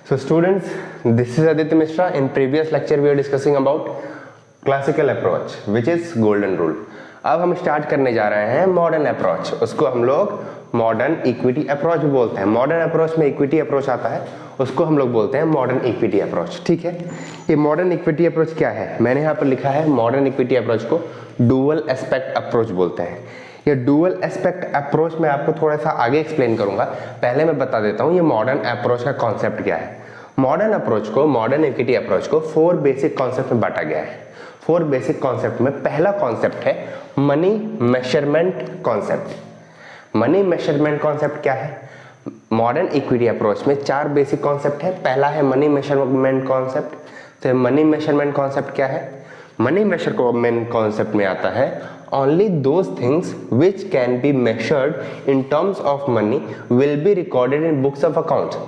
So students, this is Aditya Mishra. In previous lecture we are discussing about classical approach which is golden rule. अब हम start करने जा रहे हैं modern approach, उसको हम लोग मॉडर्न इक्विटी अप्रोच भी बोलते हैं। मॉडर्न अप्रोच में इक्विटी अप्रोच आता है, उसको हम लोग बोलते हैं मॉडर्न इक्विटी अप्रोच। ठीक है, ये मॉडर्न इक्विटी अप्रोच क्या है? मैंने यहाँ पर लिखा है मॉडर्न इक्विटी अप्रोच को डुअल एस्पेक्ट अप्रोच बोलते हैं। ये डुअल एस्पेक्ट अप्रोच मैं आपको थोड़ा सा आगे एक्सप्लेन करूंगा, पहले मैं बता देता हूँ ये मॉडर्न अप्रोच का कॉन्सेप्ट क्या है। मॉडर्न अप्रोच को, मॉडर्न इक्विटी अप्रोच को 4 बेसिक कॉन्सेप्ट में बांटा गया है। 4 बेसिक कॉन्सेप्ट में पहला कॉन्सेप्ट है money measurement concept. Money measurement concept क्या है? मॉडर्न इक्विटी अप्रोच में 4 बेसिक कॉन्सेप्ट है। पहला है मनी मेजरमेंट कॉन्सेप्ट। तो मनी मेजरमेंट कॉन्सेप्ट क्या है? मनी मेजरमेंट कॉन्सेप्ट में आता है only those things which can be measured in terms of money will be recorded in books of accounts।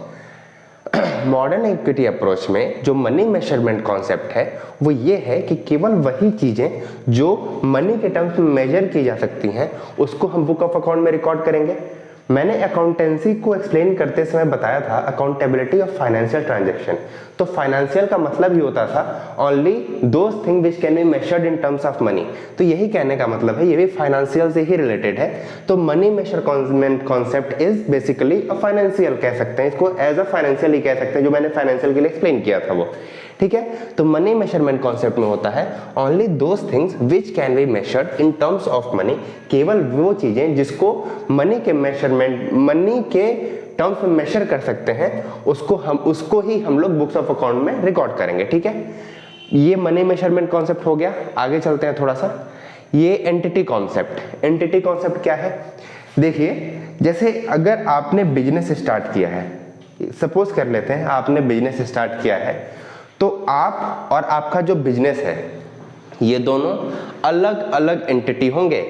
Modern equity approach में जो मनी मेजरमेंट कॉन्सेप्ट है वो ये है कि केवल वही चीजें जो मनी के टर्म्स में मेजर की जा सकती हैं उसको हम बुक ऑफ अकाउंट में रिकॉर्ड करेंगे। मैंने अकाउंटेंसी को एक्सप्लेन करते समय बताया था अकाउंटेबिलिटी ऑफ फाइनेंशियल ट्रांजैक्शन। तो फाइनेंशियल का मतलब ही होता था only those thing which can be measured in terms of money. तो यही कहने का मतलब है, ये भी फाइनेंशियल से ही रिलेटेड है। तो money measurement concept is basically a financial, कह सकते हैं इसको, एज अ फाइनेंशियल ही कह सकते हैं, जो मैंने फाइनेंशियल के लिए एक्सप्लेन किया था वो। ठीक है, तो मनी मेजरमेंट कॉन्सेप्ट में होता है only those things which can be measured in terms of money. केवल वो चीजें जिसको मनी के मेजरमेंट, मनी के टर्म्स में मेजर कर सकते हैं, उसको ही हम लोग बुक्स ऑफ अकाउंट में रिकॉर्ड करेंगे। ठीक है, ये मनी मेजरमेंट कॉन्सेप्ट हो गया। आगे चलते हैं थोड़ा सा, ये एंटिटी कॉन्सेप्ट। एंटिटी कॉन्सेप्ट क्या है? देखिए, जैसे अगर आपने बिजनेस स्टार्ट किया है, सपोज कर लेते हैं आपने बिजनेस स्टार्ट किया है, तो आप और आपका जो बिजनेस है ये दोनों अलग अलग एंटिटी होंगे।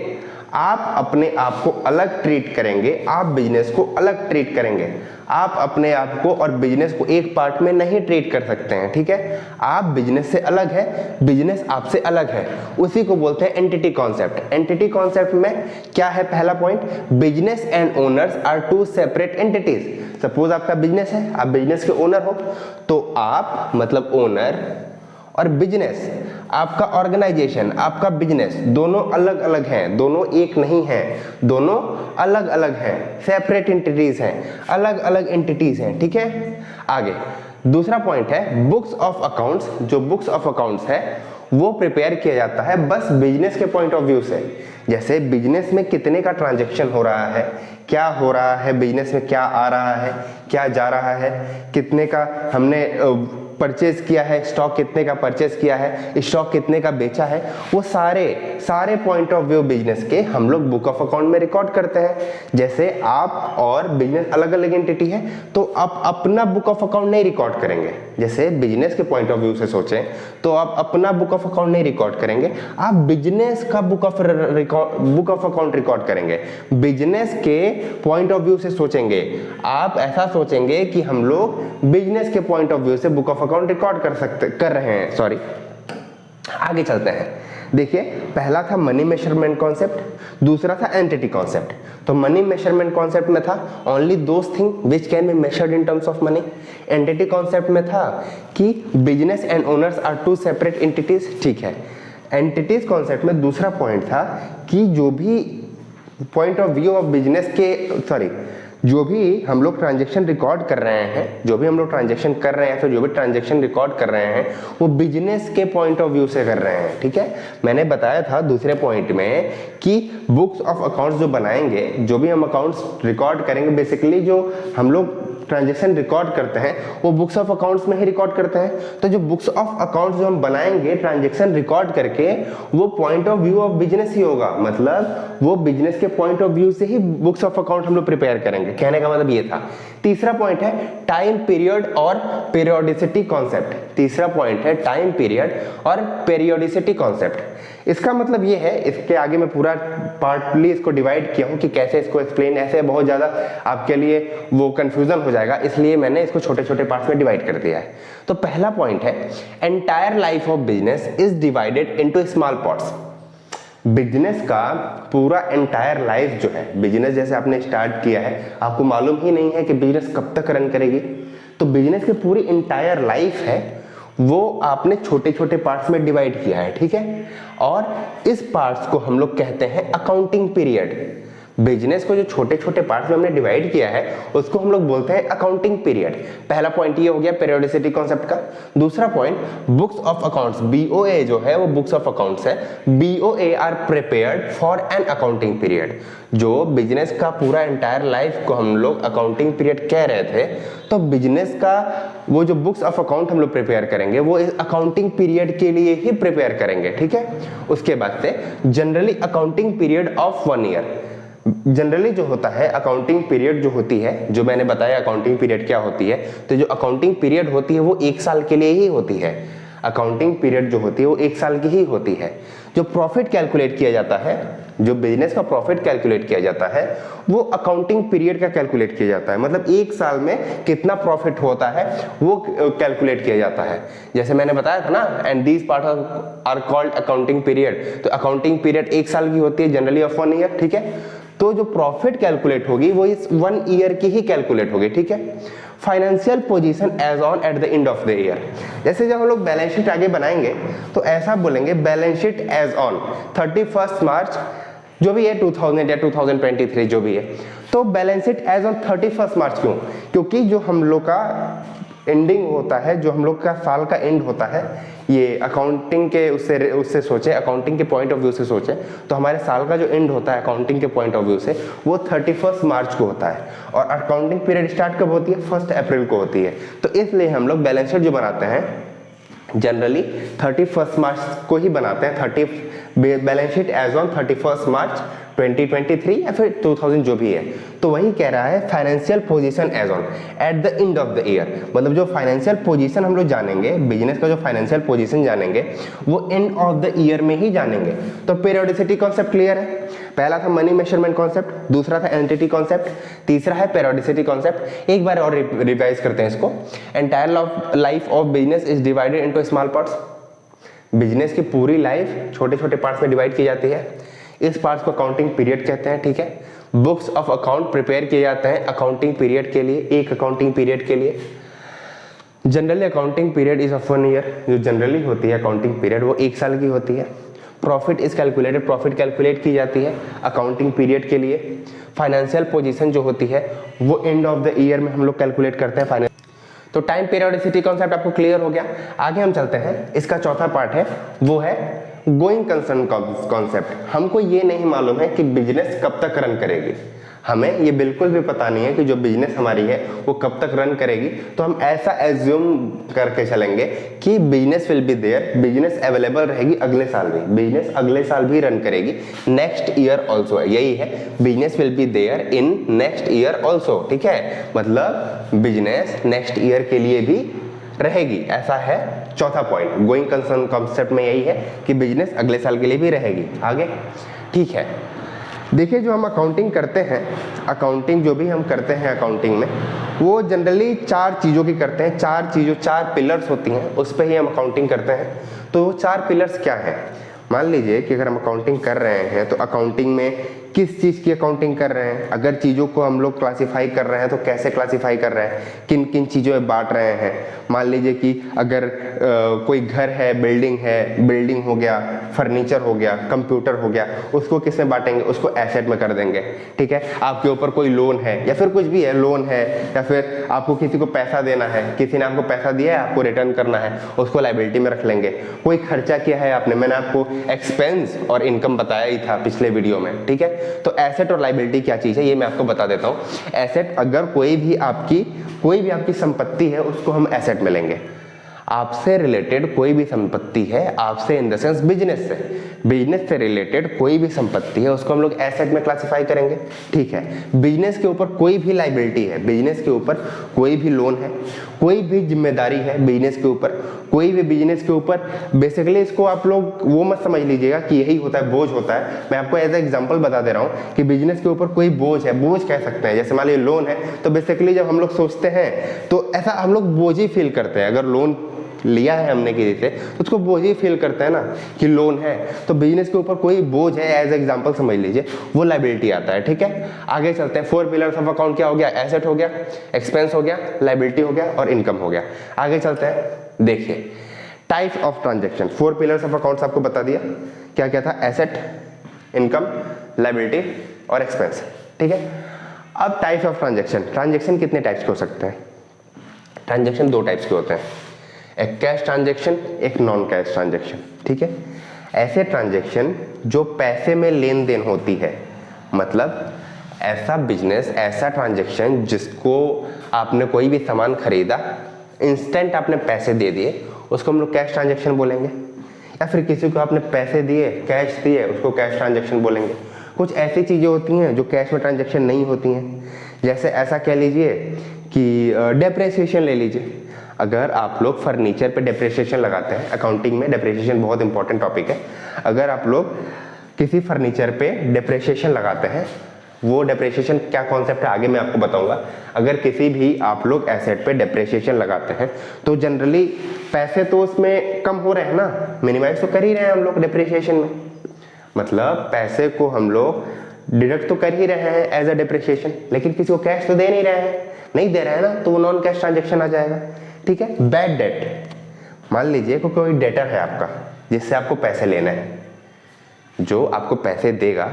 आप अपने आप को अलग ट्रीट करेंगे, आप बिजनेस को अलग ट्रीट करेंगे। आप अपने आप को और बिजनेस को एक पार्ट में नहीं ट्रीट कर सकते हैं। ठीक है, आप बिजनेस से अलग है, बिजनेस आपसे अलग है, उसी को बोलते हैं एंटिटी कॉन्सेप्ट। एंटिटी कॉन्सेप्ट में क्या है? पहला point, business and owners are 2 separate entities. Suppose आपका बिजनेस है, आप बिजनेस के ओनर हो, तो आप मतलब ओनर और बिजनेस, आपका ऑर्गेनाइजेशन, आपका बिजनेस, दोनों अलग अलग हैं, दोनों एक नहीं हैं, दोनों अलग अलग हैं, सेपरेट एंटिटीज हैं, अलग अलग एंटिटीज हैं। ठीक है, आगे दूसरा पॉइंट है बुक्स ऑफ अकाउंट्स। जो बुक्स ऑफ अकाउंट्स है वो प्रिपेयर किया जाता है बस बिजनेस के पॉइंट ऑफ व्यू से। जैसे बिजनेस में कितने का ट्रांजैक्शन हो रहा है, क्या हो रहा है बिजनेस में, क्या आ रहा है, क्या जा रहा है, कितने का हमने परचेज किया है, स्टॉक कितने का परचेज किया है, स्टॉक कितने का बेचा है, वो सारे पॉइंट ऑफ व्यू बिजनेस के हम लोग बुक ऑफ अकाउंट में रिकॉर्ड करते हैं। जैसे आप और बिजनेस अलग अलग एंटिटी है, तो आप अपना बुक ऑफ अकाउंट नहीं रिकॉर्ड करेंगे। जैसे बिजनेस के पॉइंट ऑफ व्यू से सोचें तो आप अपना बुक ऑफ अकाउंट नहीं रिकॉर्ड करेंगे, आप बिजनेस का बुक ऑफ अकाउंट रिकॉर्ड करेंगे। बिजनेस के पॉइंट ऑफ व्यू से सोचेंगे, आप ऐसा सोचेंगे कि हम लोग बिजनेस के पॉइंट ऑफ व्यू से बुक ऑफ अकाउंट रिकॉर्ड कर रहे हैं। सॉरी, आगे चलते हैं। देखिए, पहला था मनी मेजरमेंट कॉन्सेप्ट, दूसरा था एंटिटी कॉन्सेप्ट। तो मनी मेजरमेंट कॉन्सेप्ट में था only those thing which can be measured in terms of money. Entity concept में था कि business and owners are 2 separate entities. ठीक है, एंटिटीज कॉन्सेप्ट में दूसरा पॉइंट था कि जो भी point of view of business के, सॉरी, जो भी हम लोग ट्रांजैक्शन रिकॉर्ड कर रहे हैं, जो भी हम लोग ट्रांजैक्शन कर रहे हैं, फिर जो भी ट्रांजैक्शन रिकॉर्ड कर रहे हैं वो बिजनेस के पॉइंट ऑफ व्यू से कर रहे हैं। ठीक है, मैंने बताया था दूसरे पॉइंट में कि बुक्स ऑफ अकाउंट्स जो बनाएंगे, जो भी हम अकाउंट्स रिकॉर्ड करेंगे, बेसिकली जो हम लोग ट्रांजैक्शन रिकॉर्ड करते हैं वो बुक्स ऑफ अकाउंट्स में ही रिकॉर्ड करते हैं। तो जो बुक्स ऑफ अकाउंट्स जो हम बनाएंगे ट्रांजैक्शन रिकॉर्ड करके, वो point of view of business ही होगा, मतलब वो बिजनेस के पॉइंट ऑफ व्यू से ही बुक्स ऑफ अकाउंट हम लोग प्रिपेयर करेंगे। कहने का मतलब ये था। तीसरा पॉइंट है टाइम पीरियड और पीरियोडिसिटी कॉन्सेप्ट। तीसरा पॉइंट है टाइम पीरियड और पीरियोडिसिटी कॉन्सेप्ट। इसका मतलब ये है, इसके आगे मैं पूरा पार्टली इसको डिवाइड किया हूं कि कैसे इसको एक्सप्लेन, ऐसे बहुत ज्यादा आपके लिए वो कंफ्यूजन हो जाएगा, इसलिए मैंने इसको छोटे छोटे पार्ट्स में डिवाइड कर दिया है। तो पहला पॉइंट है entire life of business is divided into small parts. Business का पूरा एंटायर लाइफ जो है, बिजनेस जैसे आपने स्टार्ट किया है, आपको मालूम ही नहीं है कि बिजनेस कब तक रन करेगी, तो बिजनेस की पूरी इंटायर लाइफ है वो आपने छोटे छोटे पार्ट्स में डिवाइड किया है, ठीक है। और इस पार्ट्स को हम लोग कहते हैं अकाउंटिंग पीरियड। बिजनेस को जो छोटे छोटे पार्ट्स में हमने डिवाइड किया है उसको हम लोग बोलते हैं अकाउंटिंग पीरियड। पहला पॉइंट ये हो गया पीरियोडिसिटी कॉन्सेप्ट का। दूसरा point books of accounts, BOA जो है वो बुक्स ऑफ अकाउंट्स है। BOA are prepared for an accounting period. जो बिजनेस का पूरा एंटायर लाइफ को हम लोग अकाउंटिंग पीरियड कह रहे थे, तो बिजनेस का वो जो बुक्स ऑफ अकाउंट हम लोग प्रिपेयर करेंगे वो इस अकाउंटिंग पीरियड के लिए ही प्रिपेयर करेंगे, ठीक है। उसके बाद से generally accounting period of 1 year. Generally जो होता है अकाउंटिंग पीरियड जो होती है, जो मैंने बताया अकाउंटिंग पीरियड क्या होती है, तो जो अकाउंटिंग पीरियड होती है वो 1 साल के लिए ही होती है। अकाउंटिंग पीरियड जो होती है वो 1 साल की ही होती है। जो प्रॉफिट कैलकुलेट किया जाता है, जो बिजनेस का प्रॉफिट कैलकुलेट किया जाता है वो अकाउंटिंग पीरियड का कैलकुलेट किया जाता है। मतलब 1 साल में कितना प्रॉफिट होता है वो कैलकुलेट किया जाता है। जैसे मैंने बताया था ना, and these part are called accounting period. तो अकाउंटिंग पीरियड 1 साल की होती है, जनरली ऑफ 1 ईयर, ठीक है। तो जो प्रॉफिट कैलकुलेट होगी वो इस 1 ईयर की ही कैलकुलेट होगी, ठीक है। Financial position as on at the end of the year. जैसे जब हम लोग बैलेंस शीट आगे बनाएंगे तो ऐसा बोलेंगे बैलेंस शीट एज ऑन 31 मार्च जो भी है 2000 या 2023 जो भी है। तो बैलेंस शीट एज ऑन 31 मार्च क्यों? क्योंकि जो हम लोग का एंडिंग होता है, जो हम लोग का साल का एंड होता है, ये अकाउंटिंग के उससे सोचें, अकाउंटिंग के पॉइंट ऑफ व्यू से सोचें तो हमारे साल का जो एंड होता है अकाउंटिंग के पॉइंट ऑफ व्यू से वो 31 मार्च को होता है। और अकाउंटिंग पीरियड स्टार्ट कब होती है? 1 अप्रैल को होती है। तो इसलिए हम लोग बैलेंस शीट जो बनाते हैं जनरली 31 मार्च को ही बनाते हैं। बैलेंस शीट एज ऑन 31 मार्च 2023 या फिर 2000 जो भी है। तो वही कह रहा है financial position as on at the end of the year. मतलब जो फाइनेंशियल पोजीशन हम लोग जानेंगे, बिजनेस का जो फाइनेंशियल पोजीशन जानेंगे वो एंड ऑफ द ईयर में ही जानेंगे। तो पीरियोडिसिटी कॉन्सेप्ट क्लियर है। पहला था मनी मेजरमेंट कॉन्सेप्ट, दूसरा था एंटिटी कॉन्सेप्ट, तीसरा है पीरियोडिसिटी कॉन्सेप्ट। एक बार और रिवाइज करते हैं इसको। Entire life of business is divided into small parts. Business की पूरी लाइफ छोटे छोटे पार्ट्स में डिवाइड की जाती है। इस पार्ट्स को अकाउंटिंग पीरियड कहते हैं, ठीक है। बुक्स ऑफ अकाउंट प्रिपेयर किए जाते हैं अकाउंटिंग पीरियड के लिए, एक अकाउंटिंग पीरियड के लिए। Generally accounting period is of 1 year. जो जनरली होती है अकाउंटिंग पीरियड वो 1 साल की होती है। Profit is calculated, profit calculate की जाती है अकाउंटिंग पीरियड के लिए। फाइनेंशियल पोजीशन जो होती है वो एंड ऑफ द ईयर में हम लोग कैलकुलेट करते हैं फाइनेंस। तो टाइम पीरियोडिसिटी कॉन्सेप्ट आपको क्लियर हो गया। आगे हम चलते हैं, इसका चौथा पार्ट है वो है गोइंग कंसर्न कॉन्सेप्ट। हमको ये नहीं मालूम है कि बिजनेस कब तक रन करेगी। हमें ये बिल्कुल भी पता नहीं है कि जो बिजनेस हमारी है वो कब तक रन करेगी। तो हम ऐसा एज्यूम करके चलेंगे कि business will be there, business available रहेगी अगले साल भी, बिजनेस अगले साल भी रन करेगी, नेक्स्ट ईयर ऑल्सो। यही है, business will be there in next year also, ठीक है। मतलब बिजनेस नेक्स्ट ईयर के लिए भी रहेगी, ऐसा है चौथा पॉइंट। गोइंग कंसर्न कॉन्सेप्ट में यही है कि बिजनेस अगले साल के लिए भी रहेगी। आगे ठीक है, देखिए जो हम अकाउंटिंग करते हैं, अकाउंटिंग जो भी हम करते हैं अकाउंटिंग में वो जनरली 4 चीज़ों की करते हैं। 4 पिलर्स होती हैं, उस पर ही हम अकाउंटिंग करते हैं। तो वो 4 पिलर्स क्या हैं? मान लीजिए कि अगर हम अकाउंटिंग कर रहे हैं तो अकाउंटिंग में किस चीज़ की अकाउंटिंग कर रहे हैं, अगर चीज़ों को हम लोग क्लासिफाई कर रहे हैं तो कैसे क्लासिफाई कर रहे हैं, किन किन चीज़ों में बांट रहे हैं। मान लीजिए कि अगर कोई घर है, बिल्डिंग हो गया, फर्नीचर हो गया, कंप्यूटर हो गया, उसको किस में बांटेंगे? उसको एसेट में कर देंगे, ठीक है। आपके ऊपर कोई लोन है या फिर कुछ भी है, लोन है या फिर आपको किसी को पैसा देना है, किसी ने आपको पैसा दिया है, आपको रिटर्न करना है, उसको लायबिलिटी में रख लेंगे। कोई खर्चा किया है आपने, मैंने आपको एक्सपेंस और इनकम बताया ही था पिछले वीडियो में, ठीक है। तो एसेट और लायबिलिटी क्या चीज़ है ये मैं आपको बता देता हूँ। एसेट, अगर कोई भी आपकी संपत्ति है उसको हम एसेट में लेंगे। आपसे रिलेटेड कोई भी संपत्ति है, आपसे इन द सेंस बिजनेस से रिलेटेड कोई भी संपत्ति है उसको हम लोग एसेट में क्लासिफाई करेंगे, ठीक है। बिजनेस के ऊपर कोई भी लायबिलिटी है, बिजनेस के ऊपर कोई भी लोन है, कोई भी जिम्मेदारी है बिजनेस के ऊपर, कोई भी बिजनेस के ऊपर, बेसिकली इसको आप लोग वो मत समझ लीजिएगा कि यही होता है, बोझ होता है। मैं आपको एज एग्जांपल बता दे रहा हूँ कि बिजनेस के ऊपर कोई बोझ है, बोझ कह सकते हैं। जैसे मान लीजिए लोन है, तो बेसिकली जब हम लोग सोचते हैं तो ऐसा हम लोग बोझ ही फील करते हैं। अगर लोन लिया है हमने किसी से तो उसको बोझ ही फील करता है ना कि लोन है, तो बिजनेस के ऊपर कोई बोझ है एज एग्जांपल समझ लीजिए, वो लायबिलिटी आता है। ठीक है, आगे चलते हैं। 4 पिलर्स ऑफ अकाउंट क्या हो गया? एसेट हो गया, एक्सपेंस हो गया, लायबिलिटी हो गया और इनकम हो गया। आगे चलते हैं, देखिए types of transaction. 4 pillars of accounts आपको बता दिया, क्या क्या था? एसेट, इनकम, लायबिलिटी और एक्सपेंस। ठीक है, अब टाइप्स ऑफ ट्रांजेक्शन। ट्रांजेक्शन कितने टाइप्स के हो सकते हैं? ट्रांजेक्शन 2 टाइप्स के होते हैं, एक कैश ट्रांजेक्शन, एक नॉन कैश ट्रांजेक्शन। ठीक है, ऐसे ट्रांजेक्शन जो पैसे में लेन देन होती है, मतलब ऐसा बिजनेस, ऐसा ट्रांजेक्शन जिसको आपने कोई भी सामान खरीदा, इंस्टेंट आपने पैसे दे दिए, उसको हम लोग कैश ट्रांजेक्शन बोलेंगे। या फिर किसी को आपने पैसे दिए, कैश दिए, उसको कैश ट्रांजेक्शन बोलेंगे। कुछ ऐसी चीज़ें होती हैं जो कैश में ट्रांजेक्शन नहीं होती हैं, जैसे ऐसा कह लीजिए कि डेप्रिसिएशन ले लीजिए। अगर आप लोग फर्नीचर पे डेप्रिसिएशन लगाते हैं, अकाउंटिंग में डेप्रिसिएशन बहुत इंपॉर्टेंट टॉपिक है। अगर आप लोग किसी फर्नीचर पे डेप्रिसिएशन लगाते हैं, वो डेप्रिसिएशन क्या कॉन्सेप्ट है आगे मैं आपको बताऊंगा। अगर किसी भी आप लोग एसेट पे डेप्रिसिएशन लगाते हैं तो जनरली पैसे तो उसमें कम हो रहे हैं ना, मिनिमाइज तो कर ही रहे हैं हम लोग डेप्रिसिएशन में, मतलब पैसे को हम लोग डिडक्ट तो कर ही रहे हैं एज अ डेप्रिसिएशन, लेकिन किसी को कैश तो दे नहीं रहे हैं, नहीं दे रहे हैं ना, तो वो नॉन कैश ट्रांजेक्शन आ जाएगा। ठीक है, बैड डेट, मान लीजिए कोई डेटर है आपका जिससे आपको पैसे लेना है, जो आपको पैसे देगा,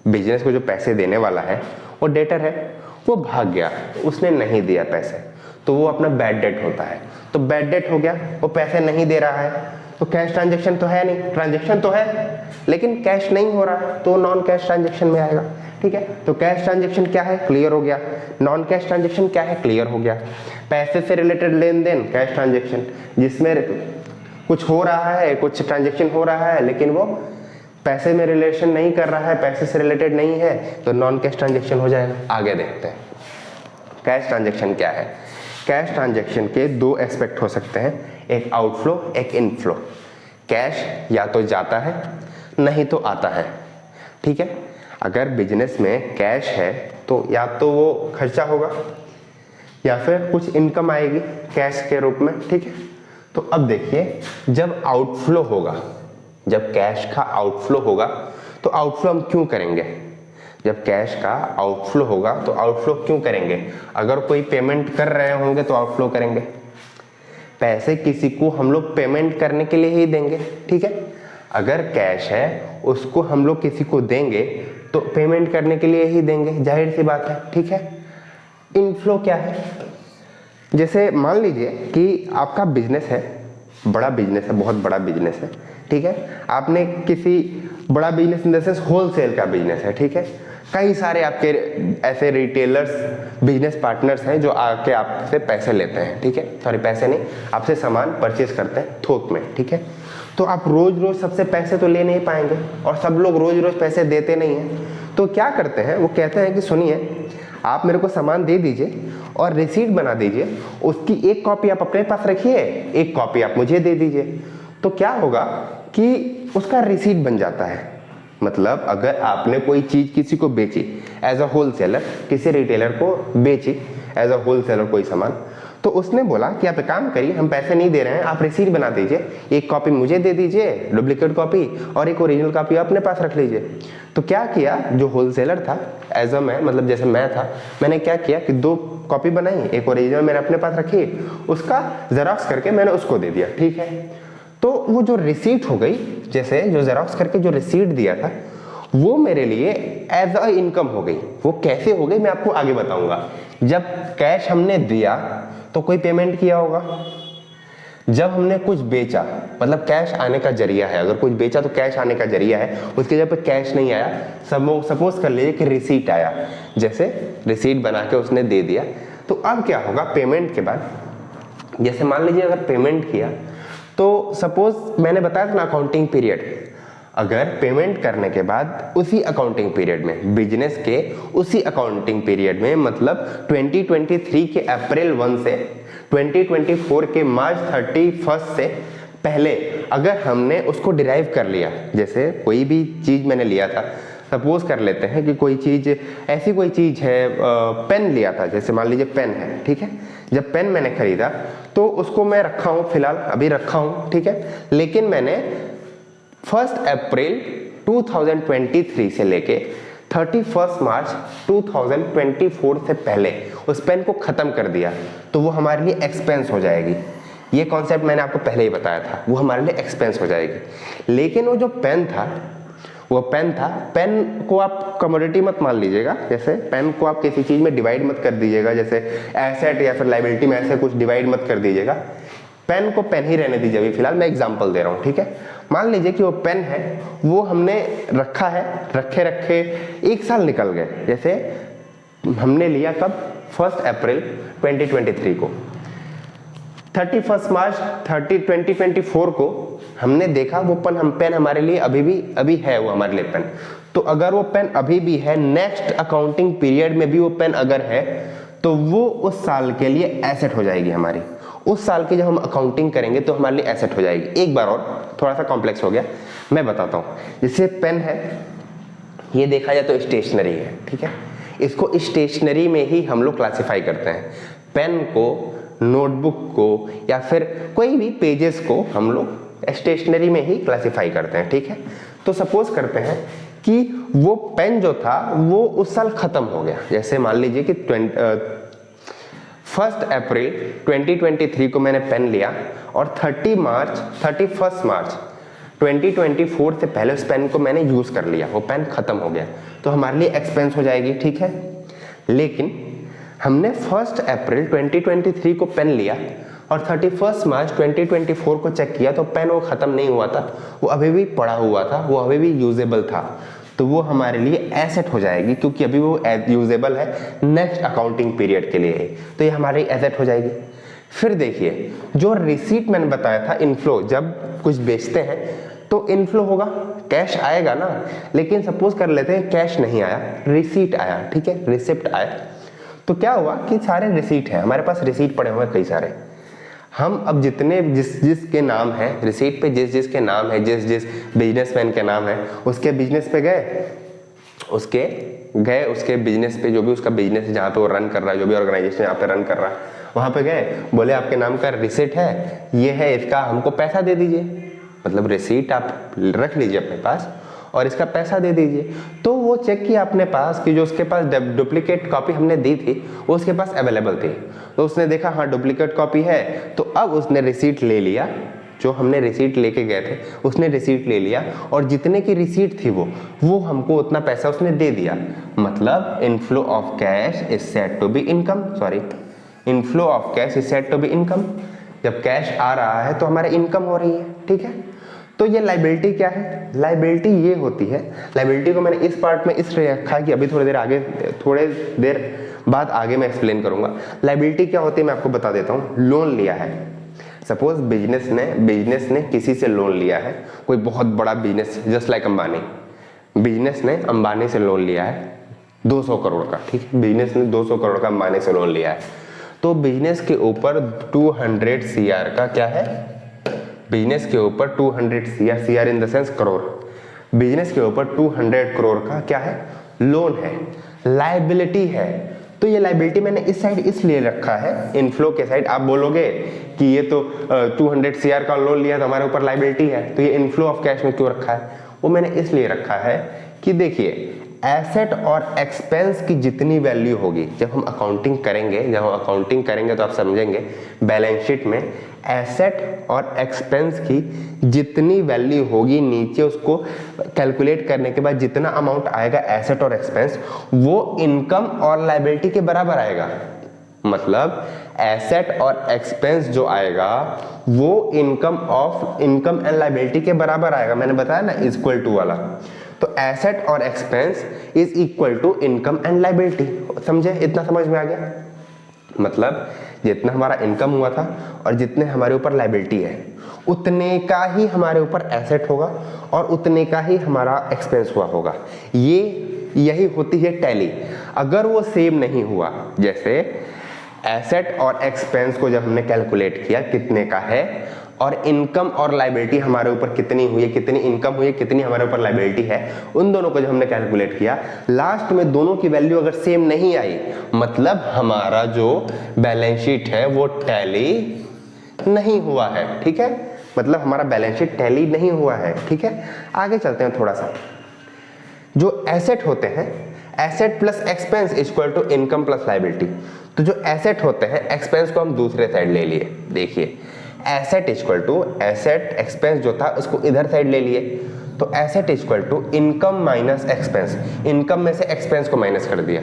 बिजनेस को जो पैसे देने वाला है वो डेटर है, वो भाग गया, उसने नहीं दिया पैसे, तो वो अपना बैड डेट होता है। तो बैड डेट हो गया, वो पैसे नहीं दे रहा है, तो कैश ट्रांजेक्शन तो है नहीं, ट्रांजेक्शन तो है लेकिन कैश नहीं हो रहा, तो नॉन कैश ट्रांजेक्शन में आएगा। ठीक है, तो कैश ट्रांजेक्शन क्या है? क्लियर हो गया। नॉन कैश ट्रांजेक्शन क्या है? क्लियर हो गया। पैसे से रिलेटेड लेन देन, कैश ट्रांजेक्शन, जिसमें कुछ हो रहा है, कुछ ट्रांजेक्शन हो रहा है लेकिन वो पैसे में रिलेशन नहीं कर रहा है, पैसे से रिलेटेड नहीं है, तो नॉन कैश ट्रांजेक्शन हो जाएगा। आगे देखते हैं कैश ट्रांजेक्शन क्या है। कैश ट्रांजेक्शन के 2 एस्पेक्ट हो सकते हैं, एक आउटफ्लो, एक इनफ्लो। कैश या तो जाता है नहीं तो आता है। ठीक है, अगर बिजनेस में कैश है तो या तो वो खर्चा होगा या फिर कुछ इनकम आएगी कैश के रूप में। ठीक है, तो अब देखिए जब आउटफ्लो होगा, जब कैश का आउटफ्लो होगा तो आउटफ्लो हम क्यों करेंगे? जब कैश का आउटफ्लो होगा तो आउटफ्लो क्यों करेंगे? अगर कोई पेमेंट कर रहे होंगे तो आउटफ्लो करेंगे, पैसे किसी को हम लोग पेमेंट करने के लिए ही देंगे। ठीक है, अगर कैश है उसको हम लोग किसी को देंगे तो पेमेंट करने के लिए ही देंगे, जाहिर सी बात है। ठीक है, इनफ्लो क्या है? जैसे मान लीजिए कि आपका बिजनेस है, बड़ा बिजनेस है, बहुत बड़ा बिजनेस है। ठीक है, आपने किसी बड़ा business in the sense wholesale का बिजनेस है। ठीक है, कई सारे आपके ऐसे रिटेलर्स, बिजनेस पार्टनर्स हैं जो आके आपसे पैसे लेते हैं। ठीक है, सॉरी पैसे नहीं, आपसे सामान परचेज करते हैं थोक में। ठीक है, तो आप रोज रोज सबसे पैसे तो ले नहीं पाएंगे और सब लोग रोज रोज पैसे देते नहीं हैं, तो क्या करते हैं, वो कहते हैं कि सुनिए आप मेरे को सामान दे दीजिए और रिसीट बना दीजिए, उसकी एक कॉपी आप अपने पास रखिए, एक कॉपी आप मुझे दे दीजिए। तो क्या होगा कि उसका रिसीट बन जाता है। मतलब अगर आपने कोई चीज किसी को बेची एज अ होलसेलर, किसी रिटेलर को बेची एज अ होलसेलर कोई सामान, तो उसने बोला कि आप एक काम करिए, हम पैसे नहीं दे रहे हैं, आप रिसीट बना दीजिए, एक कॉपी मुझे दे दीजिए डुप्लीकेट कॉपी और एक ओरिजिनल कॉपी अपने पास रख लीजिए। तो क्या किया जो होलसेलर था, एज अ मैं, मतलब जैसे मैं था, मैंने क्या किया कि 2 कॉपी बनाई, एक ओरिजिनल मैंने अपने पास रखी, उसका जेरॉक्स करके मैंने उसको दे दिया। ठीक है, तो वो जो रिसीट हो गई, जैसे जो जेरॉक्स करके जो रिसीट दिया था वो मेरे लिए एज अ इनकम हो गई। वो कैसे हो गई मैं आपको आगे बताऊंगा। जब कैश हमने दिया तो कोई पेमेंट किया होगा, जब हमने कुछ बेचा, मतलब कैश आने का जरिया है, अगर कुछ बेचा तो कैश आने का जरिया है, उसके जब पे कैश नहीं आया, सपोज कर लीजिए कि रिसीट आया, जैसे रिसीट बना के उसने दे दिया, तो अब क्या होगा पेमेंट के बाद, जैसे मान लीजिए अगर पेमेंट किया तो सपोज मैंने बताया था ना अकाउंटिंग पीरियड, अगर पेमेंट करने के बाद उसी अकाउंटिंग पीरियड में, बिजनेस के उसी अकाउंटिंग पीरियड में, मतलब 2023 के अप्रैल 1 से 2024 के मार्च 31 से पहले अगर हमने उसको डिराइव कर लिया, जैसे कोई भी चीज मैंने लिया था, सपोज कर लेते हैं कि कोई चीज़, ऐसी कोई चीज़ है, पेन लिया था, जैसे मान लीजिए पेन है, ठीक है। जब पेन मैंने खरीदा तो उसको मैं रखा हूँ, फिलहाल अभी रखा हूँ, ठीक है। लेकिन मैंने 1 अप्रैल 2023 से लेके 31 मार्च 2024 से पहले उस पेन को ख़त्म कर दिया, तो वो हमारे लिए एक्सपेंस हो जाएगी। ये कॉन्सेप्ट मैंने आपको पहले ही बताया था, वो हमारे लिए एक्सपेंस हो जाएगी। लेकिन वो जो पेन था, पेन को आप कमोडिटी मत मान लीजिएगा। जैसे पेन को आप किसी चीज़ में डिवाइड मत कर दीजिएगा, जैसे एसेट या फिर लायबिलिटी में ऐसे कुछ डिवाइड मत कर दीजिएगा। पेन को पेन ही रहने दीजिए। अभी फिलहाल मैं एग्जांपल दे रहा हूँ, ठीक है। मान लीजिए कि वो पेन है, वो हमने रखा है, रखे रखे 1 साल निकल गए। जैसे हमने लिया कब, 1 अप्रैल 2023 को, 31 मार्च 2024 को हमने देखा वो पेन हमारे लिए अभी है, वो हमारे लिए पेन। तो अगर वो पेन अभी भी है, नेक्स्ट अकाउंटिंग पीरियड में भी वो पेन अगर है, तो वो उस साल के लिए एसेट हो जाएगी हमारी। उस साल की जब हम अकाउंटिंग करेंगे तो हमारे लिए एसेट हो जाएगी। एक बार और, थोड़ा सा कॉम्प्लेक्स हो गया, मैं बताता हूँ। जैसे पेन है, ये देखा जाए तो स्टेशनरी है, ठीक है। इसको स्टेशनरी में ही हम लोग क्लासिफाई करते हैं। पेन को, नोटबुक को या फिर कोई भी पेजेस को हम लोग स्टेशनरी में ही क्लासिफाई करते हैं, ठीक है। तो सपोज करते हैं कि वो पेन जो था वो उस साल खत्म हो गया। जैसे मान लीजिए कि 1 अप्रैल 2023 को मैंने पेन लिया और 31 मार्च 2024 से पहले उस पेन को मैंने यूज कर लिया, वो पेन खत्म हो गया, तो हमारे लिए एक्सपेंस हो जाएगी, ठीक है। लेकिन हमने 1 अप्रैल 2023 को पेन लिया और 31 मार्च 2024 को चेक किया तो पेन वो खत्म नहीं हुआ था, वो अभी भी पड़ा हुआ था, वो अभी भी यूजेबल था, तो वो हमारे लिए एसेट हो जाएगी, क्योंकि अभी वो यूजेबल है, नेक्स्ट अकाउंटिंग पीरियड के लिए है, तो ये हमारी एसेट हो जाएगी। फिर देखिए, जो रिसीट मैंने बताया था, इनफ्लो, जब कुछ बेचते हैं तो इनफ्लो होगा, कैश आएगा ना। लेकिन सपोज कर लेते हैं कैश नहीं आया, रिसीट आया, ठीक है, रिसिप्ट आया। तो क्या हुआ कि सारे रिसीट है हमारे पास, रिसीट पड़े हुए कई सारे। हम अब जितने जिस के नाम है, रिसीट पे जिस के नाम है, जिस बिजनेसमैन के नाम है, उसके बिजनेस पे गए, उसके बिजनेस पे, जो भी उसका बिजनेस है जहाँ पे वो रन कर रहा है, जो भी ऑर्गेनाइजेशन यहाँ पे रन कर रहा है, वहाँ पे गए, बोले आपके नाम का रिसीट है, ये है, इसका हमको पैसा दे दीजिए। मतलब रिसीट आप रख लीजिए अपने पास और इसका पैसा दे दीजिए। तो वो चेक किया अपने पास कि जो उसके पास डुप्लीकेट कॉपी हमने दी थी वो उसके पास अवेलेबल थी, तो उसने देखा हाँ डुप्लीकेट कॉपी है, तो अब उसने रिसीट ले लिया, जो हमने रिसीट लेके गए थे उसने रिसीट ले लिया और जितने की रिसीट थी वो हमको उतना पैसा उसने दे दिया। मतलब inflow of cash is said to be income, inflow of cash is said to be income. जब कैश आ रहा है तो हमारे इनकम हो रही है, ठीक है। तो ये लायबिलिटी क्या है, लायबिलिटी ये होती है, लायबिलिटी को मैंने इस पार्ट में इसलिए रखा है कि अभी थोड़े देर बाद आगे मैं एक्सप्लेन करूंगा। लायबिलिटी क्या होती है मैं आपको बता देता हूँ। लोन लिया है, सपोज बिजनेस ने किसी से लोन लिया है, कोई बहुत बड़ा business, just like Ambani, business ने अंबानी से लोन लिया है 200 करोड़ का, ठीक है, बिजनेस ने 200 करोड़ का अंबानी से लोन लिया है। तो बिजनेस के ऊपर 200 CR का क्या है, बिजनेस के ऊपर 200 CR in the sense crore, business के ऊपर 200 करोड़ का क्या है, लोन है, लायबिलिटी है। तो ये लायबिलिटी मैंने इस साइड इसलिए रखा है, इनफ्लो के साइड। आप बोलोगे कि ये तो 200 CR का लोन लिया तो हमारे ऊपर लायबिलिटी है, तो ये इनफ्लो ऑफ कैश में क्यों रखा है, वो मैंने इसलिए रखा है कि देखिए एसेट और एक्सपेंस की जितनी वैल्यू होगी, जब हम अकाउंटिंग करेंगे तो आप समझेंगे बैलेंस शीट में एसेट और एक्सपेंस की जितनी वैल्यू होगी, नीचे उसको कैलकुलेट करने के बाद जितना अमाउंट आएगा एसेट और एक्सपेंस, वो इनकम और लायबिलिटी के बराबर आएगा। मतलब एसेट और एक्सपेंस जो आएगा वो इनकम एंड लायबिलिटी के बराबर आएगा। मैंने बताया ना इक्वल टू वाला, तो एसेट और expense is equal to income and liability. समझे, इतना समझ में आ गया। मतलब जितना हमारा इनकम हुआ था और जितने हमारे ऊपर लायबिलिटी है, उतने का ही हमारे ऊपर एसेट होगा और उतने का ही हमारा एक्सपेंस हुआ होगा। यही होती है टैली। अगर वो सेम नहीं हुआ, जैसे एसेट और एक्सपेंस को जब हमने कैलकुलेट किया कितने का है और इनकम और लायबिलिटी हमारे ऊपर कितनी हुई है, कितनी इनकम हुई है, कितनी हमारे ऊपर लायबिलिटी है, उन दोनों को जब हमने कैलकुलेट किया, लास्ट में दोनों की वैल्यू अगर सेम नहीं आई, मतलब हमारा जो बैलेंस शीट है वो टैली नहीं हुआ है। ठीक है, मतलब हमारा बैलेंस शीट टैली नहीं हुआ है। ठीक है, आगे चलते हैं थोड़ा सा। जो एसेट होते हैं, asset plus expense equal to income plus liability. तो जो एसेट होते हैं, एक्सपेंस को हम दूसरे साइड ले लिए। देखिए asset equal to asset, expense जो था उसको इधर साइड ले लिए, तो asset equal to income minus expense. Income में से एक्सपेंस को माइनस कर दिया,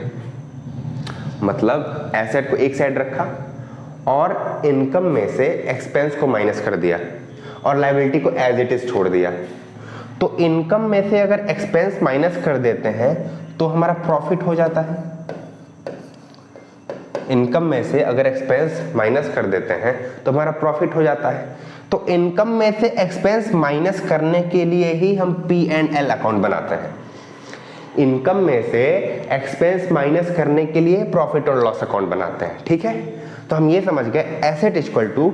मतलब एसेट को एक साइड रखा और इनकम में से एक्सपेंस को माइनस कर दिया और लायबिलिटी को एज इट इज छोड़ दिया। तो इनकम में से अगर एक्सपेंस माइनस कर देते हैं तो हमारा प्रॉफिट हो जाता है। इनकम में से अगर एक्सपेंस माइनस कर देते हैं तो हमारा प्रॉफिट हो जाता है। तो इनकम में से एक्सपेंस माइनस करने के लिए ही हम P&L अकाउंट बनाते हैं। इनकम में से एक्सपेंस माइनस करने के लिए प्रॉफिट और लॉस अकाउंट बनाते हैं। ठीक है, तो हम ये समझ गए asset equal to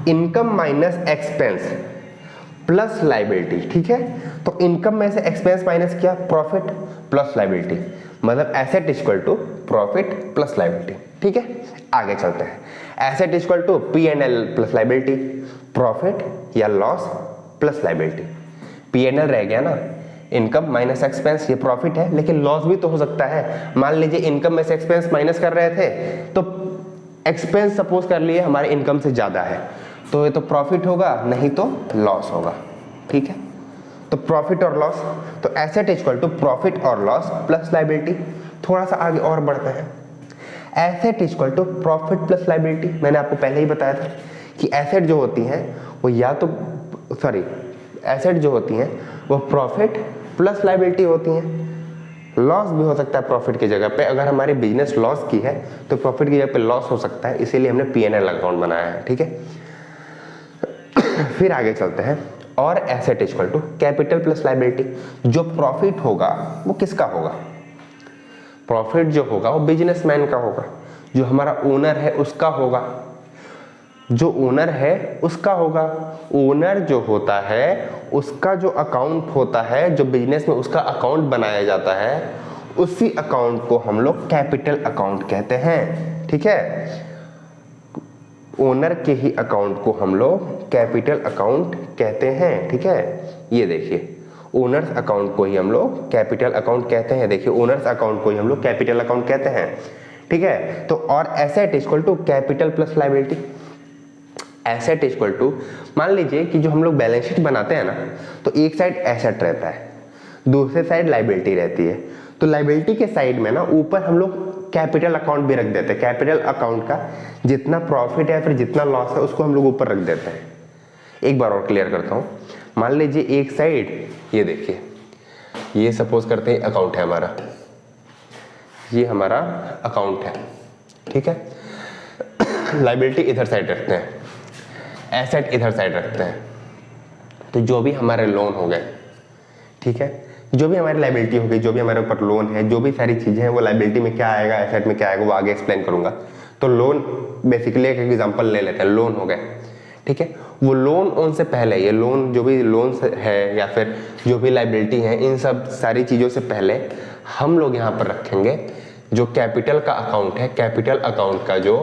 income minus expense plus liability. ठीक है, तो इनकम में से एक्सपेंस माइनस किया, प्रॉफिट प्लस लायबिलिटी, मतलब asset equal to profit plus liability. ठीक है, आगे चलते हैं। Asset equal to P&L plus liability, profit या लॉस प्लस लायबिलिटी। P&L रह गया ना, इनकम माइनस एक्सपेंस, ये प्रॉफिट है, लेकिन लॉस भी तो हो सकता है। मान लीजिए इनकम में से एक्सपेंस माइनस कर रहे थे, तो एक्सपेंस सपोज कर लिए हमारे इनकम से ज्यादा है, तो ये तो प्रॉफिट होगा, नहीं तो लॉस होगा। ठीक है, तो प्रॉफिट और लॉस, तो एसेट इक्वल टू प्रॉफिट और लॉस प्लस लायबिलिटी। थोड़ा सा आगे और बढ़ते हैं। Asset equal to profit plus liability. मैंने आपको पहले ही बताया था कि एसेट जो होती हैं वो या तो एसेट जो होती हैं वो प्रॉफिट प्लस लायबिलिटी होती हैं। लॉस भी हो सकता है प्रॉफिट की जगह पे। अगर हमारी बिजनेस लॉस की है तो प्रॉफिट की जगह पे लॉस हो सकता है, इसीलिए हमने P&L अकाउंट बनाया है। ठीक है, फिर आगे चलते हैं। और asset equal to capital plus liability. जो प्रॉफिट होगा वो किसका होगा? प्रॉफिट जो होगा वो बिजनेसमैन का होगा, जो हमारा ओनर है उसका होगा, जो ओनर है उसका होगा। ओनर जो होता है उसका जो अकाउंट होता है, जो बिजनेस में उसका अकाउंट बनाया जाता है, उसी अकाउंट को हम लोग कैपिटल अकाउंट कहते हैं। ठीक है, ओनर के ही अकाउंट को हम लोग कैपिटल अकाउंट कहते हैं। ठीक है, ये देखिए ओनर्स अकाउंट को ही हम लोग कैपिटल अकाउंट कहते हैं। देखिए ओनर्स अकाउंट को ही हम लोग कैपिटल अकाउंट कहते हैं। ठीक है, तो और asset equal to capital plus liability. Asset equal to, मान लीजिए कि जो हम लोग बैलेंस शीट बनाते हैं ना, तो एक साइड एसेट रहता है, दूसरे साइड लायबिलिटी रहती है। तो लायबिलिटी के साइड में ना ऊपर हम लोग कैपिटल अकाउंट भी रख देते हैं। कैपिटल अकाउंट का जितना प्रॉफिट है फिर जितना लॉस है उसको हम लोग ऊपर रख देते हैं। एक बार और क्लियर करता हूँ। मान लीजिए एक साइड, ये देखिए, ये सपोज करते हैं अकाउंट है हमारा, ये हमारा अकाउंट है। ठीक है, लायबिलिटी इधर साइड रखते हैं, एसेट इधर साइड रखते हैं। तो जो भी हमारे लोन हो गए, ठीक है, जो भी हमारी लायबिलिटी होगी, जो भी हमारे ऊपर लोन है, जो भी सारी चीजें हैं, वो लायबिलिटी में क्या आएगा, एसेट में क्या आएगा, वो आगे एक्सप्लेन करूंगा। तो लोन बेसिकली एक एग्जांपल ले लेते हैं, लोन हो गए। ठीक है, वो लोन उनसे पहले, ये लोन जो भी लोन है या फिर जो भी लायबिलिटी है, इन सब सारी चीज़ों से पहले हम लोग यहाँ पर रखेंगे जो कैपिटल का अकाउंट है। कैपिटल अकाउंट का जो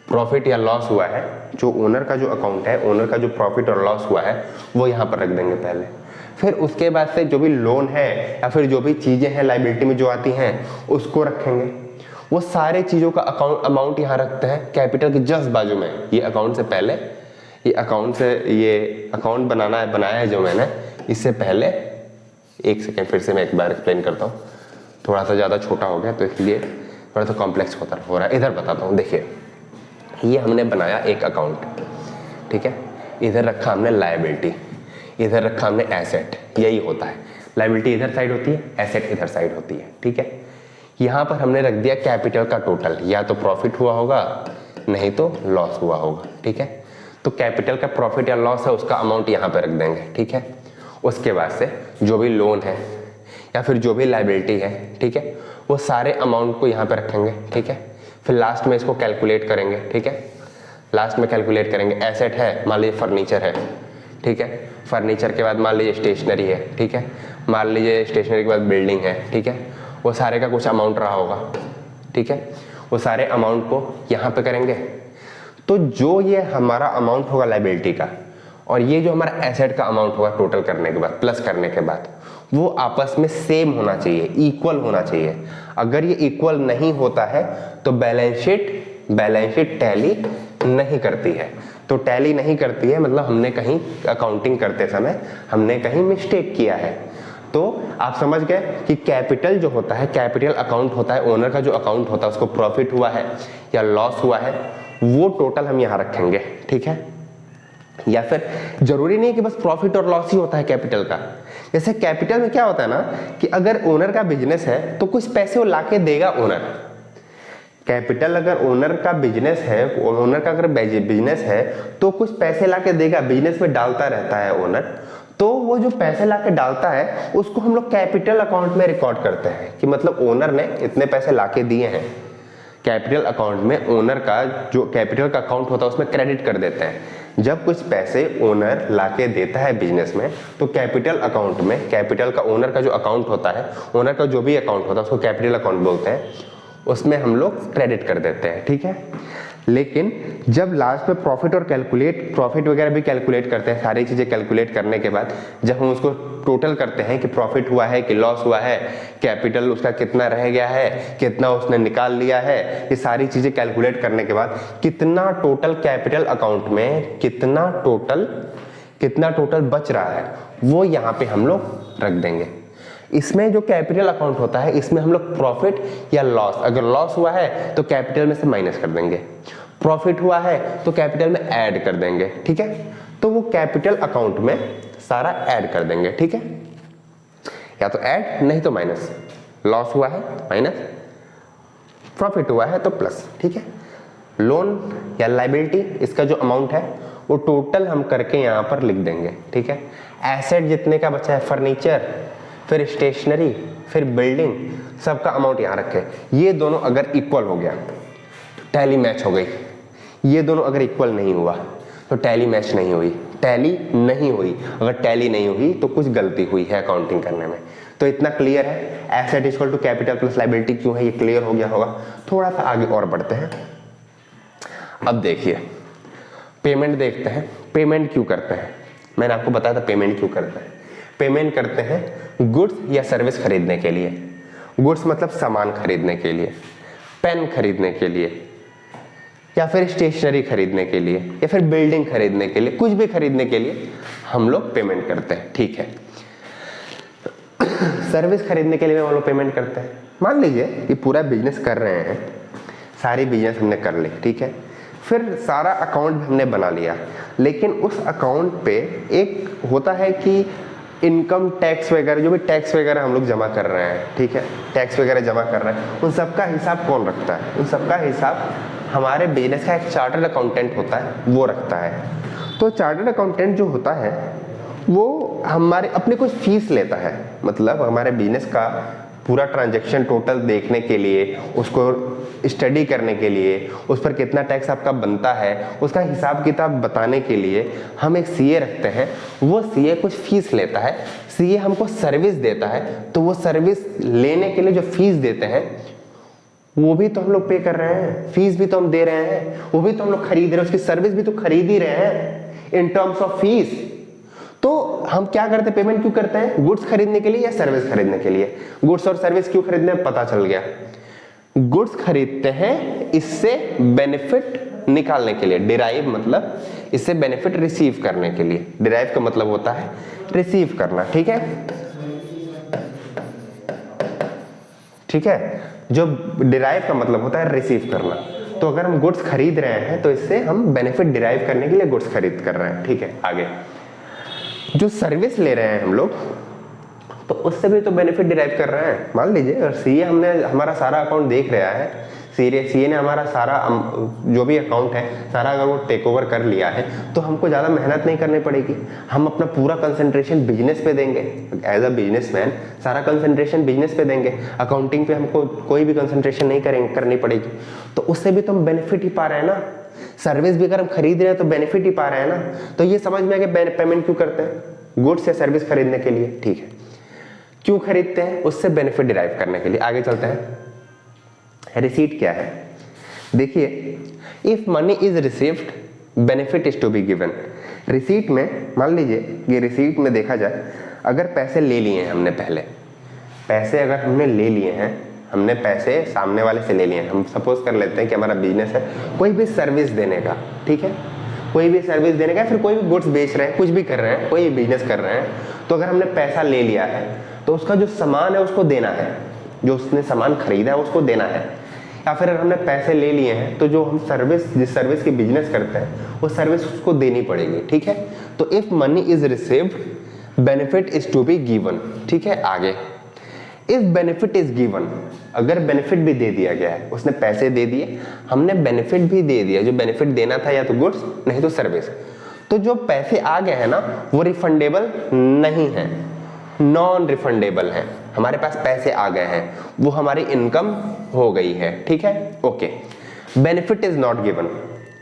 प्रॉफिट या लॉस हुआ है, जो ओनर का जो अकाउंट है, ओनर का जो प्रॉफिट और लॉस हुआ है वो यहाँ पर रख देंगे पहले। फिर उसके बाद से जो भी लोन है या फिर जो भी चीज़ें हैं लायबिलिटी में जो आती हैं उसको रखेंगे। वो सारे चीज़ों का अमाउंट यहाँ रखते हैं कैपिटल के जस्ट बाजू में। ये अकाउंट से पहले, ये अकाउंट से, ये अकाउंट बनाया है जो मैंने, इससे पहले, एक सेकेंड फिर से मैं एक बार एक्सप्लेन करता हूँ। थोड़ा सा ज़्यादा छोटा हो गया तो इसलिए थोड़ा सा कॉम्प्लेक्स हो रहा है। इधर बताता हूँ। देखिए ये हमने बनाया एक अकाउंट, ठीक है, इधर रखा हमने लायबिलिटी, इधर रखा हमने एसेट। यही होता है, लायबिलिटी इधर साइड होती है, एसेट इधर साइड होती है। ठीक है, यहाँ पर हमने रख दिया कैपिटल का टोटल, या तो प्रॉफिट हुआ होगा नहीं तो लॉस हुआ होगा। ठीक है, तो कैपिटल का प्रॉफिट या लॉस है उसका अमाउंट यहाँ पे रख देंगे। ठीक है, उसके बाद से जो भी लोन है या फिर जो भी लायबिलिटी है, ठीक है, वो सारे अमाउंट को यहाँ पे रखेंगे। ठीक है, फिर लास्ट में इसको कैलकुलेट करेंगे। ठीक है, लास्ट में कैलकुलेट करेंगे। एसेट है, मान लीजिए फर्नीचर है, ठीक है, फर्नीचर के बाद मान लीजिए स्टेशनरी है, ठीक है, मान लीजिए स्टेशनरी के बाद बिल्डिंग है, ठीक है, वो सारे का कुछ अमाउंट रहा होगा, ठीक है, वो सारे अमाउंट को यहाँ पे करेंगे। तो जो ये हमारा अमाउंट होगा लायबिलिटी का और ये जो हमारा एसेट का अमाउंट होगा टोटल करने के बाद, प्लस करने के बाद, वो आपस में सेम होना चाहिए, इक्वल होना चाहिए। अगर ये इक्वल नहीं होता है तो बैलेंस शीट टैली नहीं करती है। तो टैली नहीं करती है मतलब हमने कहीं अकाउंटिंग करते समय हमने कहीं मिस्टेक किया है। तो आप समझ गए कि कैपिटल जो होता है, कैपिटल अकाउंट होता है, ओनर का जो अकाउंट होता है, उसको प्रॉफिट हुआ है या लॉस हुआ है, वो टोटल हम यहाँ रखेंगे, ठीक है। या फिर जरूरी नहीं है कि बस प्रॉफिट और लॉस ही होता है कैपिटल का। जैसे कैपिटल में क्या होता है ना कि अगर ओनर का बिजनेस है तो कुछ पैसे वो लाके देगा ओनर। कैपिटल अगर ओनर का बिजनेस है, ओनर का अगर बिजनेस है तो कुछ पैसे लाके देगा, बिजनेस में डालता रहता है ओनर। तो वो जो पैसे लाके डालता है उसको हम लोग कैपिटल अकाउंट में रिकॉर्ड करते हैं कि मतलब ओनर ने इतने पैसे लाके दिए हैं। कैपिटल अकाउंट में ओनर का जो कैपिटल का अकाउंट होता है उसमें क्रेडिट कर देते हैं। जब कुछ पैसे ओनर लाके देता है बिजनेस में तो कैपिटल अकाउंट में, कैपिटल का ओनर का जो अकाउंट होता है, ओनर का जो भी अकाउंट होता है उसको कैपिटल अकाउंट बोलते हैं, उसमें हम लोग क्रेडिट कर देते हैं, ठीक है। लेकिन जब लास्ट में प्रॉफिट वगैरह भी कैलकुलेट करते हैं, सारी चीजें कैलकुलेट करने के बाद जब हम उसको टोटल करते हैं कि प्रॉफिट हुआ है कि लॉस हुआ है, कैपिटल उसका कितना रह गया है, कितना उसने निकाल लिया है, ये सारी चीजें कैलकुलेट करने के बाद कितना टोटल कैपिटल अकाउंट में कितना टोटल बच रहा है वो यहाँ पे हम लोग रख देंगे। इसमें जो कैपिटल अकाउंट होता है इसमें हम लोग प्रॉफिट या लॉस, अगर लॉस हुआ है तो कैपिटल में से माइनस कर देंगे, प्रॉफिट हुआ है तो कैपिटल में ऐड कर देंगे, ठीक है। तो वो कैपिटल अकाउंट में सारा ऐड कर देंगे, ठीक है, या तो ऐड नहीं तो माइनस। लॉस हुआ है माइनस, प्रॉफिट हुआ है तो प्लस, ठीक है। लोन या लायबिलिटी, इसका जो अमाउंट है वो टोटल हम करके यहाँ पर लिख देंगे, ठीक है। एसेट जितने का बचा है, फर्नीचर, फिर स्टेशनरी, फिर बिल्डिंग, सबका अमाउंट यहाँ रखे। ये दोनों अगर इक्वल हो गया टैली मैच हो गई, ये दोनों अगर इक्वल नहीं हुआ तो टैली मैच नहीं हुई, टैली नहीं हुई। अगर टैली नहीं हुई तो कुछ गलती हुई है अकाउंटिंग करने में। तो इतना क्लियर है, asset equal to capital plus liability क्यों है, ये क्लियर हो गया होगा। थोड़ा सा आगे और बढ़ते हैं। अब देखिए पेमेंट देखते हैं, पेमेंट क्यों करते हैं। मैंने आपको बताया था पेमेंट क्यों करते हैं। पेमेंट करते हैं गुड्स या सर्विस खरीदने के लिए। गुड्स मतलब सामान खरीदने के लिए, पेन खरीदने के लिए, या फिर स्टेशनरी खरीदने के लिए, या फिर बिल्डिंग खरीदने के लिए, कुछ भी खरीदने के लिए हम लोग पेमेंट करते हैं, ठीक है। सर्विस खरीदने के लिए हम लोग पेमेंट करते हैं। मान लीजिए कि पूरा बिजनेस कर रहे हैं, सारी बिजनेस हमने कर ली, ठीक है, फिर सारा अकाउंट हमने बना लिया, लेकिन उस अकाउंट पे एक होता है कि इनकम टैक्स वगैरह, जो भी टैक्स वगैरह हम लोग जमा कर रहे हैं, ठीक है, टैक्स वगैरह जमा कर रहे हैं, उन सबका हिसाब कौन रखता है? उन सबका हिसाब हमारे बिजनेस का एक चार्टर्ड अकाउंटेंट होता है, वो रखता है। तो चार्टर्ड अकाउंटेंट जो होता है वो हमारे अपने कुछ फीस लेता है, मतलब हमारे बिजनेस का पूरा ट्रांजैक्शन टोटल देखने के लिए, उसको स्टडी करने के लिए, उस पर कितना टैक्स आपका बनता है, उसका हिसाब किताब बताने के लिए हम एक सीए रखते हैं। वो सीए कुछ फीस लेता है, सीए हमको सर्विस देता है, तो वो सर्विस लेने के लिए जो फीस देते हैं वो भी तो हम लोग पे कर रहे हैं, फीस भी तो हम दे रहे हैं, वो भी तो हम लोग खरीद रहे हैं, उसकी सर्विस भी तो खरीद ही रहे हैं इन टर्म्स ऑफ फीस। तो हम क्या करते हैं, पेमेंट क्यों करते हैं? गुड्स खरीदने के लिए या सर्विस खरीदने के लिए? गुड्स और सर्विस क्यों खरीदने हैं पता चल गया। गुड्स खरीदते हैं इससे बेनिफिट निकालने के लिए, डिराइव मतलब इससे बेनिफिट रिसीव करने के लिए। डिराइव का मतलब होता है रिसीव करना, ठीक है, ठीक है। जो डिराइव का मतलब होता है रिसीव करना। तो अगर हम गुड्स खरीद रहे हैं तो इससे हम बेनिफिट डिराइव करने के लिए गुड्स खरीद कर रहे हैं, ठीक है। आगे जो सर्विस ले रहे हैं हम लोग, तो उससे भी तो बेनिफिट डिराइव कर रहे हैं। मान लीजिए सीए हमने हमारा सारा अकाउंट देख रहा है, सीए ने हमारा सारा जो भी अकाउंट है सारा अगर वो टेक ओवर कर लिया है तो हमको ज़्यादा मेहनत नहीं करनी पड़ेगी, हम अपना पूरा कंसंट्रेशन बिजनेस पे देंगे। एज अ बिजनेसमैन सारा कंसंट्रेशन बिजनेस पे देंगे, अकाउंटिंग पे हमको कोई भी कंसंट्रेशन नहीं करनी पड़ेगी। तो उससे भी तो हम बेनिफिट ही पा रहे हैं ना। सर्विस भी अगर हम खरीद रहे हैं तो बेनिफिट ही पा रहे हैं ना। तो ये समझ में आ गया पेमेंट क्यों करते हैं, गुड्स या सर्विस खरीदने के लिए, ठीक है। क्यों खरीदते हैं, उससे बेनिफिट डिराइव करने के लिए। आगे चलते हैं, रिसीट क्या है। देखिए, if money is received benefit is to be given. Receipt में मान लीजिए ये रिसीट में देखा जाए, अगर पैसे ले लिए हैं हमने, पहले पैसे अगर हमने ले लिए हैं, हमने पैसे सामने वाले से ले लिए हैं, हम सपोज कर लेते हैं कि हमारा बिजनेस है कोई भी सर्विस देने का, ठीक है, कोई भी सर्विस देने का, फिर कोई भी गुड्स बेच रहे हैं, कुछ भी कर रहे हैं, कोई भी बिजनेस कर रहे हैं, तो अगर हमने पैसा ले लिया है तो उसका जो सामान है उसको देना है, जो उसने सामान खरीदा है उसको देना है। या फिर अगर हमने पैसे ले लिए हैं तो जो हम जिस सर्विस की बिजनेस करते हैं वो सर्विस उसको देनी पड़ेगी, ठीक है। तो if money is received benefit is to be given, ठीक है। आगे, इफ बेनिफिट इज गिवन, अगर बेनिफिट भी दे दिया गया है, उसने पैसे दे दिए, हमने बेनिफिट भी दे दिया, जो बेनिफिट देना था या तो गुड्स नहीं तो सर्विस, तो जो पैसे आ गए हैं ना वो रिफंडेबल नहीं है, नॉन रिफंडेबल है। हमारे पास पैसे आ गए हैं, वो हमारी इनकम हो गई है, ठीक है, okay. Benefit is not given,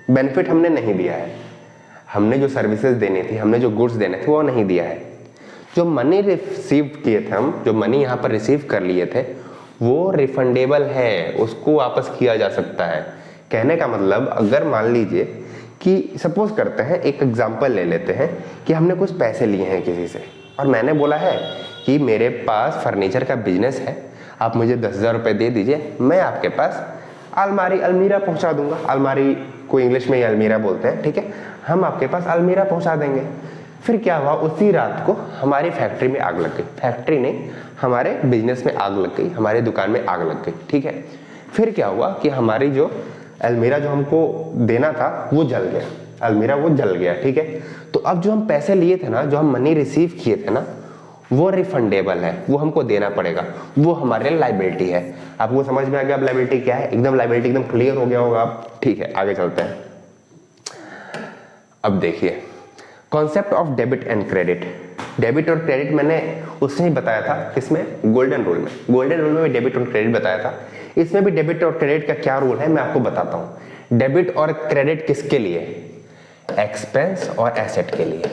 benefit हमने नहीं दिया है, हमने जो सर्विसेज देनी थी, हमने जो गुड्स देने थे वो नहीं दिया है। जो मनी रिसीव किए थे हम, जो मनी यहाँ पर रिसीव कर लिए थे वो रिफंडेबल है, उसको वापस किया जा सकता है। कहने का मतलब, अगर मान लीजिए कि सपोज करते हैं, एक एग्जांपल ले लेते हैं कि हमने कुछ पैसे लिए हैं किसी से और मैंने बोला है कि मेरे पास फर्नीचर का बिजनेस है, आप मुझे 10,000 रुपये दे दीजिए, मैं आपके पास अलमीरा पहुंचा दूंगा। अलमारी को इंग्लिश में ही अलमीरा बोलते हैं, ठीक है, हम आपके पास अलमीरा पहुंचा देंगे। फिर क्या हुआ, उसी रात को हमारी फैक्ट्री में आग लग गई, फैक्ट्री नहीं, हमारे बिजनेस में आग लग गई, हमारी दुकान में आग लग गई, ठीक है। फिर क्या हुआ कि हमारी जो अलमीरा जो हमको देना था वो जल गया, अलमीरा वो जल गया, ठीक है। तो अब जो हम पैसे लिए थे ना, जो हम मनी रिसीव किए थे ना, वो रिफंडेबल है, वो हमको देना पड़ेगा, वो हमारे लायबिलिटी है। आपको समझ में आ गया अब लायबिलिटी क्या है, एकदम लायबिलिटी एकदम क्लियर हो गया होगा आप, ठीक है। आगे चलते हैं। अब देखिए concept of debit and credit. Debit और क्रेडिट मैंने उससे ही बताया था, किसमें, गोल्डन रूल में। गोल्डन रूल में भी डेबिट और क्रेडिट बताया था, इसमें भी डेबिट और क्रेडिट का क्या रूल है मैं आपको बताता हूं। डेबिट और क्रेडिट किसके लिए, एक्सपेंस और एसेट के लिए।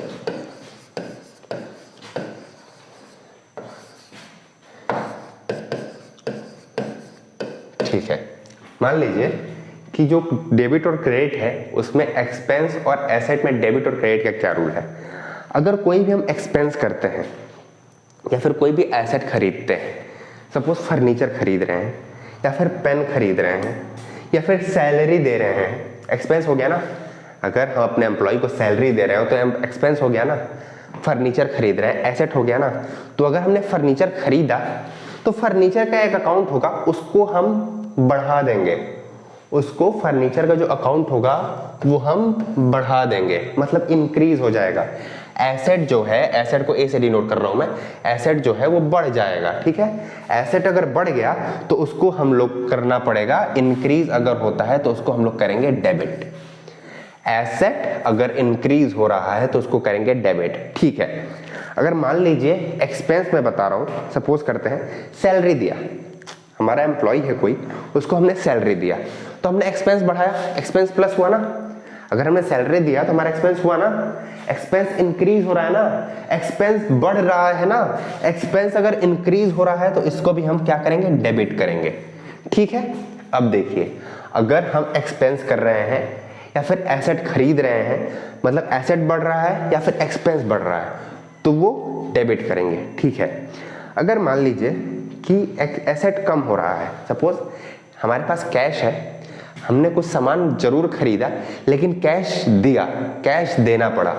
ठीक है, मान लीजिए कि जो डेबिट और क्रेडिट है उसमें एक्सपेंस और एसेट में डेबिट और क्रेडिट का क्या रूल है। अगर कोई भी हम एक्सपेंस करते हैं या फिर कोई भी एसेट खरीदते हैं, सपोज फर्नीचर खरीद रहे हैं या फिर पेन खरीद रहे हैं या फिर सैलरी दे रहे हैं, एक्सपेंस हो गया ना। अगर हम अपने एम्प्लॉय को सैलरी दे रहे हो तो एक्सपेंस हो गया ना। फर्नीचर खरीद रहे हैं, एसेट हो गया ना। तो अगर हमने फर्नीचर खरीदा तो फर्नीचर का एक अकाउंट होगा, उसको हम बढ़ा देंगे, उसको फर्नीचर का जो अकाउंट होगा वो हम बढ़ा देंगे, मतलब इंक्रीज हो जाएगा। एसेट जो है, एसेट को ए से डिनोट कर रहा हूं मैं, एसेट जो है वो बढ़ जाएगा, ठीक है। एसेट अगर बढ़ गया तो उसको हम लोग करना पड़ेगा इंक्रीज, अगर होता है तो उसको हम लोग करेंगे डेबिट। एसेट अगर इंक्रीज हो रहा है तो उसको करेंगे डेबिट, ठीक है। अगर मान लीजिए एक्सपेंस में बता रहा हूं, सपोज करते हैं सैलरी दिया, हमारा एम्प्लॉय है कोई, उसको हमने सैलरी दिया तो हमने एक्सपेंस बढ़ाया, एक्सपेंस प्लस हुआ ना। अगर हमने सैलरी दिया तो हमारा एक्सपेंस हुआ ना, एक्सपेंस इंक्रीज हो रहा है ना, एक्सपेंस बढ़ रहा है ना। एक्सपेंस अगर इंक्रीज हो रहा है तो इसको भी हम क्या करेंगे, डेबिट करेंगे, ठीक है। अब देखिए, अगर हम एक्सपेंस कर रहे हैं या फिर एसेट खरीद रहे हैं, मतलब एसेट बढ़ रहा है या फिर एक्सपेंस बढ़ रहा है, तो वो डेबिट करेंगे, ठीक है। अगर मान लीजिए कि एसेट कम हो रहा है, सपोज हमारे पास कैश है, हमने कुछ सामान जरूर खरीदा लेकिन कैश दिया, कैश देना पड़ा,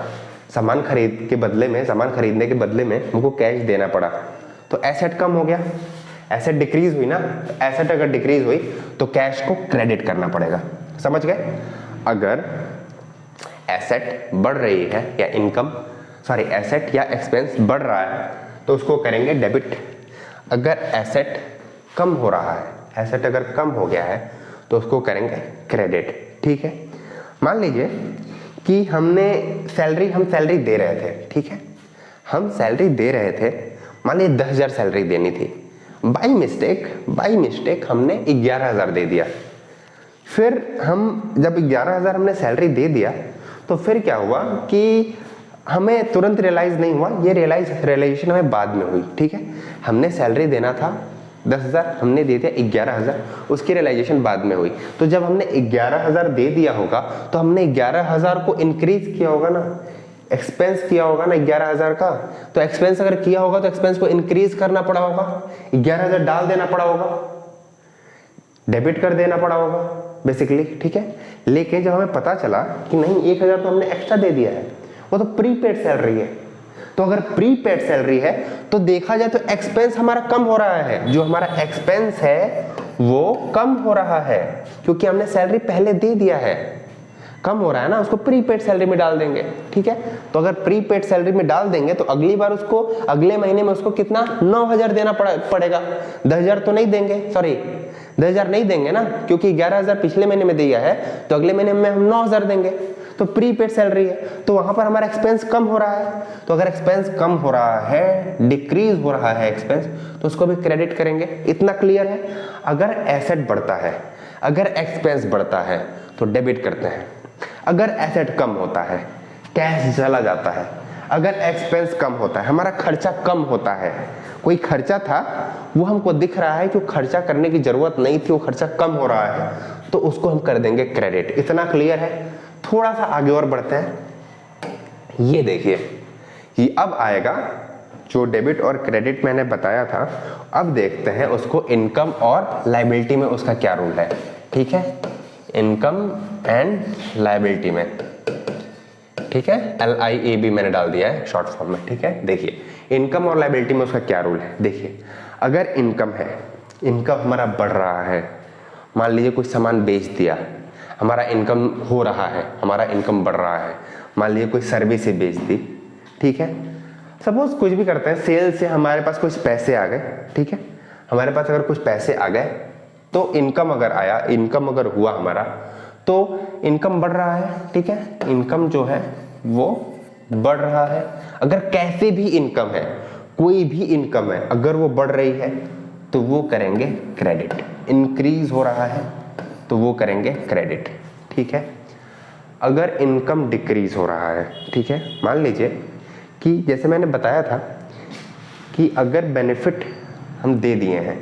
सामान खरीद के बदले में, सामान खरीदने के बदले में हमको कैश देना पड़ा, तो एसेट कम हो गया, एसेट डिक्रीज हुई ना। एसेट अगर डिक्रीज हुई तो कैश को क्रेडिट करना पड़ेगा, समझ गए। अगर एसेट बढ़ रही है या एसेट या एक्सपेंस बढ़ रहा है तो उसको करेंगे डेबिट। अगर एसेट कम हो रहा है, एसेट अगर कम हो गया है तो उसको करेंगे क्रेडिट, ठीक है। मान लीजिए कि हम सैलरी दे रहे थे, ठीक है, हम सैलरी दे रहे थे, मान लीजिए 10,000 सैलरी देनी थी, बाई मिस्टेक हमने 11,000 दे दिया, फिर हम जब 11,000 हमने सैलरी दे दिया तो फिर क्या हुआ कि हमें तुरंत रियलाइज नहीं हुआ, ये रियलाइजेशन हमें बाद में हुई। ठीक है, हमने सैलरी देना था 10,000, हमने दे दिया 11,000, उसकी रियलाइजेशन बाद में हुई। तो जब हमने 11,000 दे दिया होगा तो हमने 11,000 को इंक्रीज किया होगा ना, एक्सपेंस किया होगा ना 11,000 का। तो एक्सपेंस अगर किया होगा तो एक्सपेंस को इंक्रीज करना पड़ा होगा, 11,000 डाल देना पड़ा होगा, डेबिट कर देना पड़ा होगा बेसिकली। ठीक है, लेकिन जब हमें पता चला कि नहीं 1,000 तो हमने एक्स्ट्रा दे दिया है, वो तो प्रीपेड सैलरी है, तो अगर प्रीपेड सैलरी है तो देखा जाए तो एक्सपेंस हमारा कम हो रहा है, जो हमारा एक्सपेंस है वो कम हो रहा है क्योंकि हमने सैलरी पहले दे दिया है। कम हो रहा है ना, उसको प्रीपेड सैलरी में डाल देंगे। ठीक है, तो अगर प्रीपेड सैलरी में डाल देंगे तो अगली बार उसको, अगले महीने में उसको कितना 9,000 देना पड़ेगा। 10,000 तो नहीं देंगे, सॉरी 10,000 नहीं देंगे ना, क्योंकि 11,000 पिछले महीने में दिया है तो अगले महीने में हम 9,000 देंगे। तो प्रीपेड सैलरी है तो वहां पर हमारा एक्सपेंस कम हो रहा है। तो अगर एक्सपेंस कम हो रहा है, डिक्रीज हो रहा है एक्सपेंस, तो उसको भी क्रेडिट करेंगे। इतना क्लियर है। अगर एसेट बढ़ता है, अगर एक्सपेंस बढ़ता है तो डेबिट करते हैं। अगर एसेट कम होता है, कैश चला जाता है, अगर एक्सपेंस कम होता है, हमारा खर्चा कम होता है, कोई खर्चा था वो हमको दिख रहा है कि वो खर्चा करने की जरूरत नहीं थी, वो खर्चा कम हो रहा है, तो उसको हम कर देंगे क्रेडिट। इतना क्लियर है। थोड़ा सा आगे और बढ़ते हैं। ये देखिए, ये अब आएगा जो डेबिट और क्रेडिट मैंने बताया था। अब देखते हैं उसको इनकम और लायबिलिटी में उसका क्या रूल है। ठीक है, इनकम एंड लायबिलिटी में, ठीक है, LIAB मैंने डाल दिया है शॉर्ट फॉर्म में। ठीक है, देखिए इनकम और लायबिलिटी में उसका क्या रूल है। देखिए, अगर इनकम है, इनकम हमारा बढ़ रहा है, मान लीजिए कुछ सामान बेच दिया, हमारा इनकम हो रहा है, हमारा इनकम बढ़ रहा है। मान लीजिए कोई सर्विस बेच दी, ठीक है, सपोज कुछ भी करते हैं, सेल से हमारे पास कुछ पैसे आ गए। ठीक है, हमारे पास अगर कुछ पैसे आ गए तो इनकम अगर आया, इनकम अगर हुआ हमारा, तो इनकम बढ़ रहा है। ठीक है, इनकम जो है वो बढ़ रहा है। अगर कैसे भी इनकम है, कोई भी इनकम है, अगर वो बढ़ रही है तो वो करेंगे क्रेडिट। इंक्रीज हो रहा है तो वो करेंगे क्रेडिट। ठीक है, अगर इनकम डिक्रीज हो रहा है, ठीक है, मान लीजिए कि जैसे मैंने बताया था कि अगर बेनिफिट हम दे दिए हैं,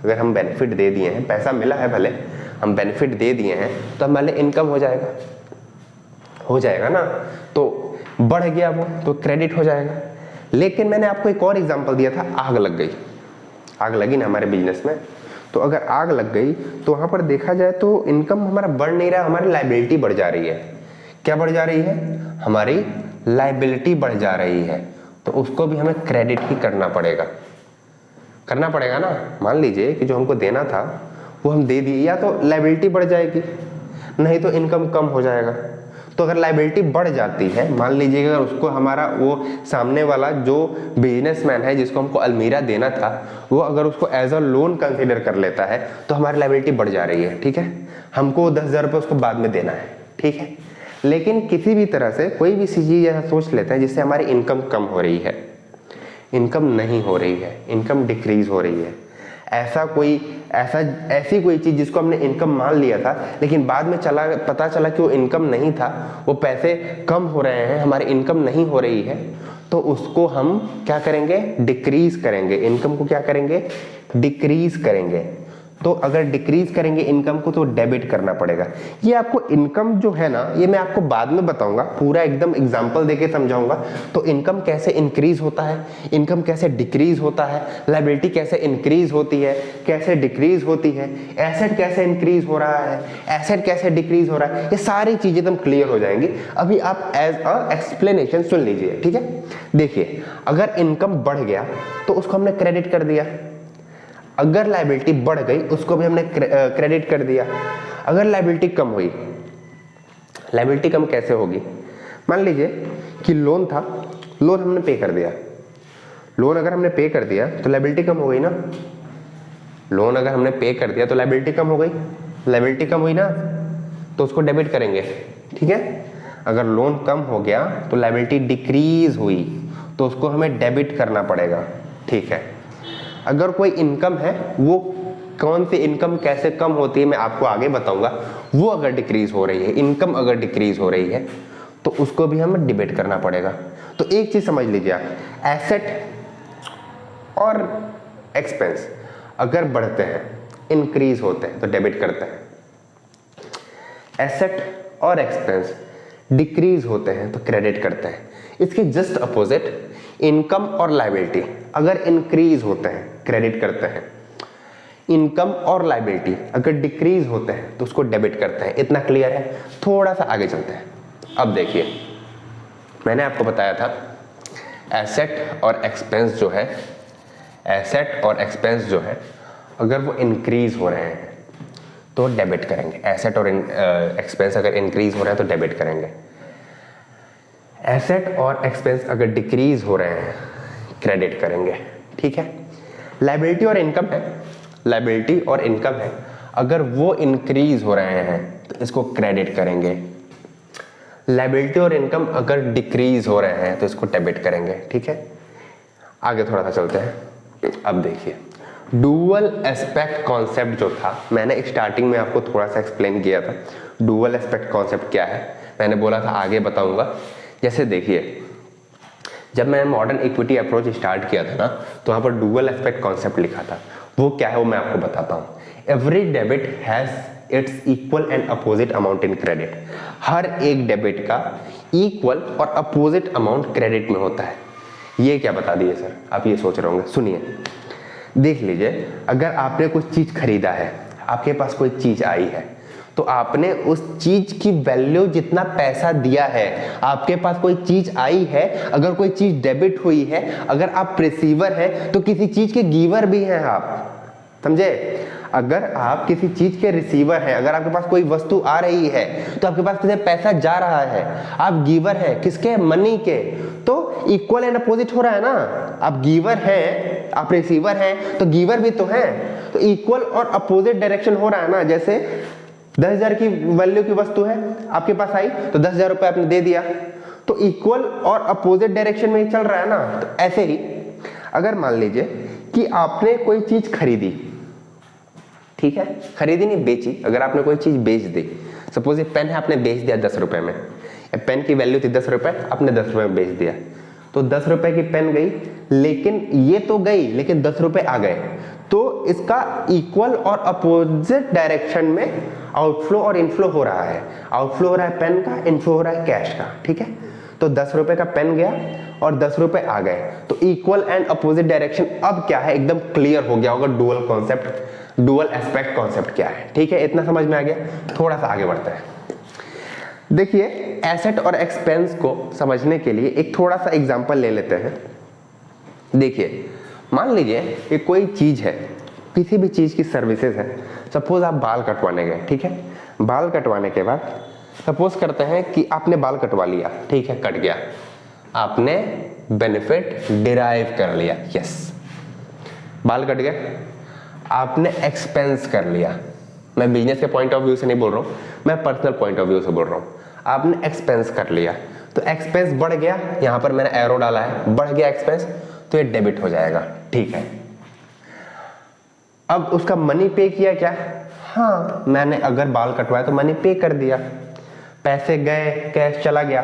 अगर हम बेनिफिट दे दिए हैं, पैसा मिला है भले, हम बेनिफिट दे दिए हैं, तो हमारे इनकम हो जाएगा ना, तो बढ़ गया वो तो क्रेडिट हो जाएगा। लेकिन मैंने आपको एक और एग्जांपल दिया था, आग लग गई, आग लगी ना हमारे बिजनेस में, तो अगर आग लग गई तो वहां पर देखा जाए तो इनकम हमारा बढ़ नहीं रहा, हमारी लायबिलिटी बढ़ जा रही है। क्या बढ़ जा रही है? हमारी लायबिलिटी बढ़ जा रही है, तो उसको भी हमें क्रेडिट ही करना पड़ेगा ना। मान लीजिए कि जो हमको देना था वो हम दे दिए, या तो लायबिलिटी बढ़ जाएगी, नहीं तो इनकम कम हो जाएगा। तो अगर लायबिलिटी बढ़ जाती है, मान लीजिए अगर उसको हमारा वो सामने वाला जो बिजनेसमैन है जिसको हमको अलमीरा देना था, वो अगर उसको एज अ लोन कंसीडर कर लेता है तो हमारी लायबिलिटी बढ़ जा रही है। ठीक है, हमको 10,000 रुपये उसको बाद में देना है। ठीक है, लेकिन किसी भी तरह से कोई भी चीज ऐसा सोच लेते हैं जिससे हमारी इनकम कम हो रही है, इनकम नहीं हो रही है, इनकम डिक्रीज हो रही है, ऐसी कोई चीज जिसको हमने इनकम मान लिया था लेकिन बाद में पता चला कि वो इनकम नहीं था, वो पैसे कम हो रहे हैं, हमारी इनकम नहीं हो रही है, तो उसको हम क्या करेंगे? डिक्रीज करेंगे। इनकम को क्या करेंगे? डिक्रीज करेंगे। तो अगर डिक्रीज करेंगे इनकम को तो डेबिट करना पड़ेगा। ये आपको इनकम जो है ना, ये मैं आपको बाद में बताऊंगा, पूरा एकदम एग्जांपल देके समझाऊंगा। तो इनकम कैसे इंक्रीज होता है, इनकम कैसे डिक्रीज होता है, लायबिलिटी कैसे इंक्रीज होती है, कैसे डिक्रीज होती है, एसेट कैसे इंक्रीज हो रहा है, एसेट कैसे डिक्रीज हो रहा है, ये सारी चीजें एकदम क्लियर हो जाएंगी। अभी आप एज अ एक्सप्लेनेशन सुन लीजिए। ठीक है, देखिए, अगर इनकम बढ़ गया तो उसको हमने क्रेडिट कर दिया, अगर लायबिलिटी बढ़ गई उसको भी हमने क्रेडिट कर दिया। अगर लायबिलिटी कम हुई, लायबिलिटी कम कैसे होगी? मान लीजिए कि लोन था, लोन हमने पे कर दिया, लोन अगर हमने पे कर दिया तो लायबिलिटी कम हो गई ना, लोन अगर हमने पे कर दिया तो लायबिलिटी कम हो गई, लायबिलिटी कम हुई ना, तो उसको डेबिट करेंगे। ठीक है, अगर लोन कम हो गया तो लायबिलिटी डिक्रीज हुई तो उसको हमें डेबिट करना पड़ेगा। ठीक है, अगर कोई इनकम है वो कौन सी इनकम कैसे कम होती है मैं आपको आगे बताऊंगा। वो अगर डिक्रीज हो रही है, इनकम अगर डिक्रीज हो रही है तो उसको भी हमें डिबेट करना पड़ेगा। तो एक चीज समझ लीजिए आप, एसेट और एक्सपेंस अगर बढ़ते हैं, इंक्रीज होते हैं तो डेबिट करते हैं। एसेट और एक्सपेंस डिक्रीज होते हैं तो क्रेडिट करते हैं। इसके जस्ट अपोजिट इनकम और लायबिलिटी अगर इंक्रीज होते हैं क्रेडिट करते हैं, इनकम और लायबिलिटी अगर डिक्रीज होते हैं तो उसको डेबिट करते हैं। इतना क्लियर है? थोड़ा सा आगे चलते हैं। अब देखिए, मैंने आपको बताया था एसेट और एक्सपेंस जो है, एसेट और एक्सपेंस जो है अगर वो इंक्रीज हो रहे हैं तो डेबिट करेंगे। एसेट और एक्सपेंस अगर इंक्रीज हो रहे हैं तो डेबिट करेंगे। एसेट और एक्सपेंस अगर डिक्रीज हो रहे हैं क्रेडिट करेंगे। ठीक है? लायबिलिटी और इनकम है, लायबिलिटी और इनकम है, अगर वो इंक्रीज हो रहे हैं तो इसको क्रेडिट करेंगे। लायबिलिटी और इनकम अगर डिक्रीज हो रहे हैं तो इसको डेबिट करेंगे। ठीक है? आगे थोड़ा सा चलते हैं। अब देखिए, डुअल एस्पेक्ट कॉन्सेप्ट जो था, मैंने स्टार्टिंग में आपको थोड़ा सा एक्सप्लेन किया था डुअल एस्पेक्ट कॉन्सेप्ट क्या है। मैंने बोला था आगे बताऊंगा। जैसे देखिए, जब मैंने मॉडर्न इक्विटी अप्रोच स्टार्ट किया था ना, तो वहाँ पर डुअल एस्पेक्ट कॉन्सेप्ट लिखा था। वो क्या है वो मैं आपको बताता हूँ। Every debit has its equal and opposite amount in credit. हर एक डेबिट का इक्वल और अपोजिट अमाउंट क्रेडिट में होता है। ये क्या बता दिए सर? आप ये सोच रहे होंगे। सुनिए, देख लीजिए, अगर आपने कुछ चीज खरीदा है, आपके पास कोई चीज आई है, तो आपने उस चीज की वैल्यू जितना पैसा दिया है, आपके पास कोई चीज आई है, अगर कोई चीज डेबिट हुई है, अगर आप रिसीवर हैं तो किसी चीज के गिवर भी हैं आप, समझे? अगर आप किसी चीज के रिसीवर हैं, अगर आपके पास कोई वस्तु आ रही है तो आपके पास कितने पैसा जा रहा है, आप गिवर हैं किसके? मनी के। तो इक्वल एंड अपोजिट हो रहा है ना। आप गिवर हैं, आप रिसीवर हैं तो गिवर भी तो हैं, तो इक्वल और अपोजिट डायरेक्शन हो रहा है ना। जैसे 10,000 की वैल्यू की वस्तु है, आपके पास आई तो 10,000 रुपए आपने दे दिया, तो इक्वल और अपोजिट डायरेक्शन में ही चल रहा है ना। तो ऐसे ही अगर मान लीजिए कि आपने कोई चीज खरीदी, ठीक है, खरीदी नहीं बेची, अगर आपने कोई चीज बेच दी, सपोज ये पेन है, आपने बेच दिया 10 रुपए में, पेन की वैल्यू थी 10 रुपए, आपने 10 रुपए में बेच दिया, तो 10 रुपए की पेन गई, लेकिन ये तो गई, लेकिन 10 रुपए आ गए, तो इसका इक्वल और अपोजिट डायरेक्शन में आउटफ्लो और इनफ्लो हो रहा है। आउटफ्लो हो रहा है पेन का, इनफ्लो हो रहा है कैश का। ठीक है? तो 10 रुपए का पेन गया और 10 रुपए आ गए, तो इक्वल एंड अपोजिट डायरेक्शन अब क्या है, एकदम क्लियर हो गया होगा dual concept, dual aspect concept क्या है। ठीक है? इतना समझ में आ गया? थोड़ा सा आगे बढ़ते हैं। देखिए, एसेट और एक्सपेंस को समझने के लिए एक थोड़ा सा एग्जांपल ले लेते हैं। देखिए, मान लीजिए कि कोई चीज है, किसी भी चीज की सर्विसेज है। सपोज आप बाल कटवाने गए, ठीक है, बाल कटवाने के बाद सपोज करते हैं कि आपने बाल कटवा लिया, ठीक है, कट गया, आपने बेनिफिट डिराइव कर लिया, यस, बाल कट गए, आपने एक्सपेंस कर लिया। मैं बिजनेस के पॉइंट ऑफ व्यू से नहीं बोल रहा हूँ, मैं पर्सनल पॉइंट ऑफ व्यू से बोल रहा हूँ। आपने एक्सपेंस कर लिया, तो एक्सपेंस बढ़ गया, यहां पर मैंने एरो डाला है, बढ़ गया एक्सपेंस, तो ये डेबिट हो जाएगा। ठीक है? अब उसका मनी पे किया क्या? हाँ, मैंने अगर बाल कटवाया तो मनी पे कर दिया, पैसे गए, कैश चला गया,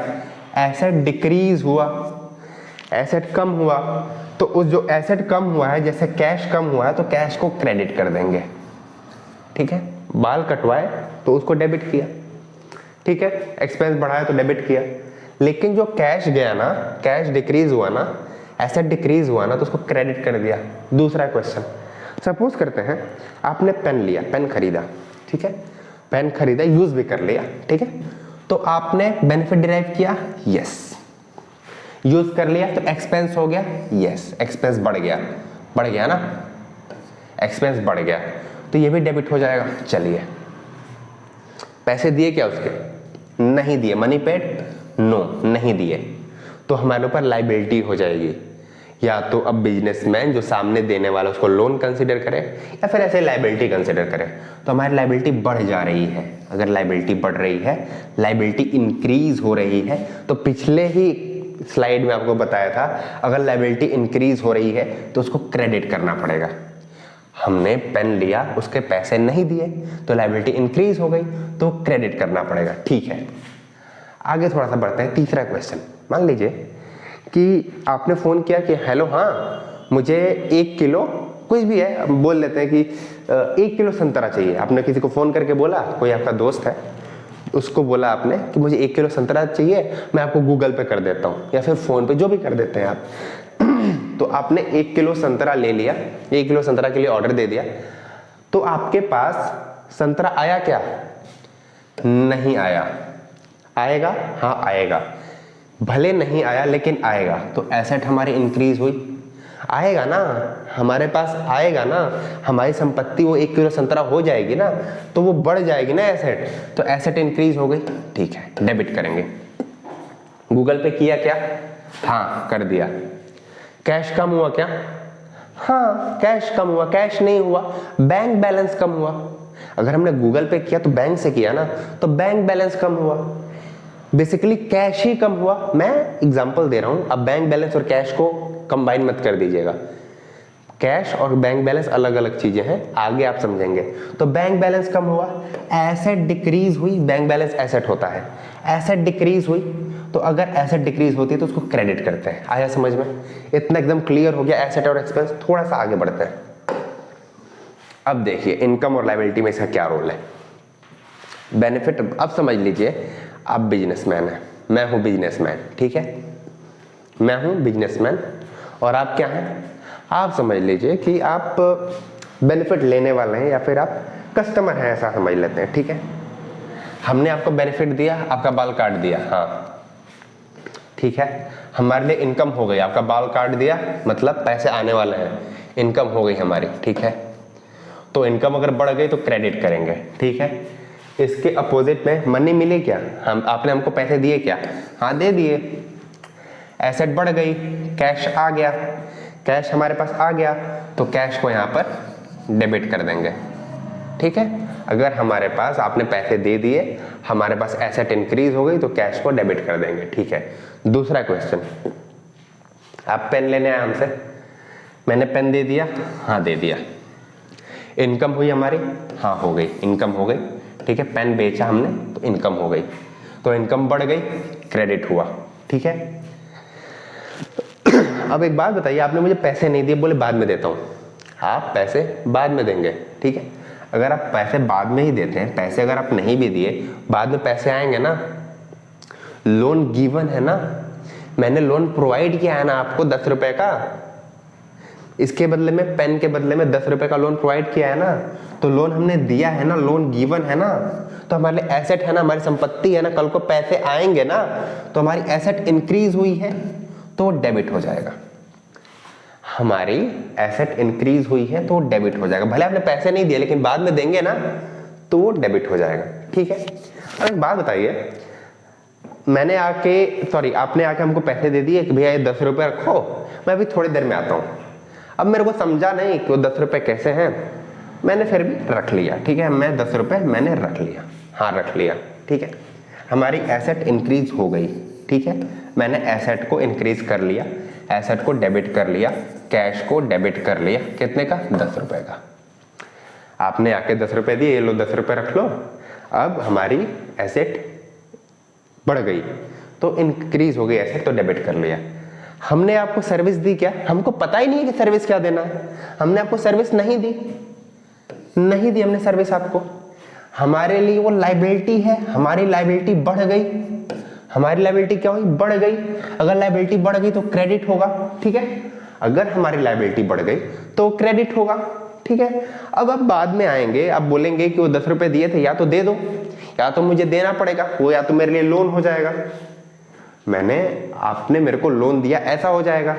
एसेट डिक्रीज हुआ, एसेट कम हुआ, तो उस जो एसेट कम हुआ है, जैसे कैश कम हुआ है, तो कैश को क्रेडिट कर देंगे। ठीक है? बाल कटवाए तो उसको डेबिट किया, ठीक है, एक्सपेंस बढ़ाया तो डेबिट किया, लेकिन जो कैश गया ना, कैश डिक्रीज हुआ ना, एसेट डिक्रीज हुआ ना, तो उसको क्रेडिट कर दिया। दूसरा क्वेश्चन, सपोज करते हैं आपने पेन लिया, पेन खरीदा, ठीक है, पेन खरीदा, यूज भी कर लिया, ठीक है, तो आपने बेनिफिट डिराइव किया, यस, यूज कर लिया तो एक्सपेंस हो गया, यस, एक्सपेंस बढ़ गया ना, एक्सपेंस बढ़ गया, तो ये भी डेबिट हो जाएगा। चलिए, पैसे दिए क्या उसके? नहीं दिए, मनी पेड, नो, नहीं दिए, तो हमारे ऊपर लायबिलिटी हो जाएगी। या तो अब बिजनेसमैन जो सामने देने वाला उसको लोन कंसीडर करे, या फिर ऐसे लायबिलिटी कंसीडर करे, तो हमारी लायबिलिटी बढ़ जा रही है। अगर लायबिलिटी बढ़ रही है, लायबिलिटी इंक्रीज हो रही है, तो पिछले ही स्लाइड में आपको बताया था, अगर लायबिलिटी इंक्रीज हो रही है तो उसको क्रेडिट करना पड़ेगा। हमने पेन लिया, उसके पैसे नहीं दिए तो लायबिलिटी इंक्रीज हो गई, तो क्रेडिट करना पड़ेगा। ठीक है, आगे थोड़ा सा बढ़ते हैं। तीसरा क्वेश्चन, मान लीजिए कि आपने फ़ोन किया कि हेलो हाँ मुझे 1 किलो, कुछ भी है, बोल लेते हैं कि 1 किलो संतरा चाहिए। आपने किसी को फ़ोन करके बोला, कोई आपका दोस्त है, उसको बोला आपने कि मुझे 1 किलो संतरा चाहिए, मैं आपको गूगल पे कर देता हूँ या फिर फ़ोन पे, जो भी कर देते हैं आप। तो आपने 1 किलो संतरा ले लिया, 1 किलो संतरा के लिए ऑर्डर दे दिया, तो आपके पास संतरा आया क्या? नहीं आया। आएगा? हाँ आएगा। भले नहीं आया लेकिन आएगा, तो एसेट हमारी इंक्रीज हुई। आएगा ना, हमारे पास आएगा ना, हमारी संपत्ति वो 1 किलो संतरा हो जाएगी ना, तो वो बढ़ जाएगी ना एसेट, तो एसेट इंक्रीज हो गई। ठीक है, डेबिट करेंगे। गूगल पे किया क्या? हाँ कर दिया। कैश कम हुआ क्या? हाँ कैश कम हुआ। कैश नहीं हुआ, बैंक बैलेंस कम हुआ। अगर हमने गूगल पे किया तो बैंक से किया ना, तो बैंक बैलेंस कम हुआ। बेसिकली कैश ही कम हुआ। मैं एग्जांपल दे रहा हूं, अब बैंक बैलेंस और कैश को कंबाइन मत कर दीजिएगा। कैश और बैंक बैलेंस अलग अलग चीजें हैं, आगे आप समझेंगे। तो बैंक बैलेंस कम हुआ, एसेट डिक्रीज हुई। बैंक बैलेंस एसेट होता है, एसेट डिक्रीज हुई, तो अगर एसेट डिक्रीज होती है तो उसको क्रेडिट करते हैं। आया समझ में? इतना एकदम क्लियर हो गया एसेट और एक्सपेंस। थोड़ा सा आगे बढ़ते हैं। अब देखिए इनकम और लायबिलिटी में इसका क्या रोल है। बेनिफिट, अब समझ लीजिए आप बिजनेसमैन हैं, मैं हूं बिजनेसमैन, ठीक है, मैं हूं बिजनेसमैन और आप क्या हैं? आप समझ लीजिए कि आप बेनिफिट लेने वाले हैं या फिर आप कस्टमर हैं, ऐसा समझ लेते हैं। ठीक है, हमने आपको बेनिफिट दिया, आपका बाल काट दिया, हाँ ठीक है, हमारे लिए इनकम हो गई। आपका बाल काट दिया मतलब पैसे आने वाले हैं, इनकम हो गई हमारी। ठीक है, तो इनकम अगर बढ़ गई तो क्रेडिट करेंगे। ठीक है, इसके अपोजिट में मनी मिली क्या? हम, आपने हमको पैसे दिए क्या? हाँ दे दिए। एसेट बढ़ गई, कैश आ गया, कैश हमारे पास आ गया, तो कैश को यहाँ पर डेबिट कर देंगे। ठीक है, अगर हमारे पास आपने पैसे दे दिए, हमारे पास एसेट इंक्रीज हो गई, तो कैश को डेबिट कर देंगे। ठीक है, दूसरा क्वेश्चन, आप पेन लेने आए हमसे, मैंने पेन दे दिया, हाँ दे दिया। इनकम हुई हमारी? हाँ हो गई, इनकम हो गई। ठीक है, पेन बेचा हमने तो इनकम हो गई, तो इनकम बढ़ गई, क्रेडिट हुआ। ठीक है, अब एक बात बताइए, आपने मुझे पैसे नहीं दिए, बोले बाद में देता हूं। आप पैसे बाद में देंगे। ठीक है, अगर आप पैसे बाद में ही देते हैं, पैसे अगर आप नहीं भी दिए, बाद में पैसे आएंगे ना। लोन गिवन है ना, मैंने लोन प्रोवाइड किया है ना आपको 10 रुपए का, इसके बदले में, पेन के बदले में 10 रुपए का लोन प्रोवाइड किया है ना, तो लोन हमने दिया है ना, लोन गिवन है ना, तो हमारे लिए एसेट है ना, हमारी संपत्ति है ना, कल को पैसे आएंगे ना, तो हमारी एसेट इंक्रीज हुई है तो डेबिट हो जाएगा। हमारी एसेट इंक्रीज हुई है तो डेबिट हो जाएगा। भले आपने पैसे नहीं दिए लेकिन बाद में देंगे ना, तो वो डेबिट हो जाएगा। ठीक है, अब एक बात बताइए, मैंने आके, सॉरी आपने आके हमको पैसे दे दिए कि भैया ये 10 रुपए रखो, मैं अभी थोड़ी देर में आता हूँ। अब मेरे को समझा नहीं कि वो 10 रुपए कैसे हैं, मैंने फिर भी रख लिया। ठीक है, मैं 10 रुपए मैंने रख लिया, हाँ रख लिया। ठीक है, हमारी एसेट इंक्रीज हो गई। ठीक है, मैंने एसेट को इंक्रीज कर लिया, एसेट को डेबिट कर लिया, कैश को डेबिट कर लिया। कितने का? 10 रुपए का। आपने आके 10 रुपए दिए, ये लो 10 रुपए रख लो। अब हमारी एसेट बढ़ गई तो इंक्रीज हो गई एसेट, तो डेबिट कर लिया। हमने आपको सर्विस दी क्या? हमको पता ही नहीं है कि सर्विस क्या देना है, हमने आपको सर्विस नहीं दी, नहीं दी हमने सर्विस आपको। हमारे लिए वो लायबिलिटी है, हमारी लायबिलिटी बढ़ गई। हमारी लायबिलिटी क्या हुई? बढ़ गई। अगर लायबिलिटी बढ़ गई तो क्रेडिट होगा। ठीक है, अगर हमारी लायबिलिटी बढ़ गई तो क्रेडिट होगा। ठीक है, अब आप बाद में आएंगे, आप बोलेंगे कि वो 10 रुपए दिए थे, या तो दे दो या तो मुझे देना पड़ेगा, वो या तो मेरे लिए लोन हो जाएगा, आपने मेरे को लोन दिया ऐसा हो जाएगा,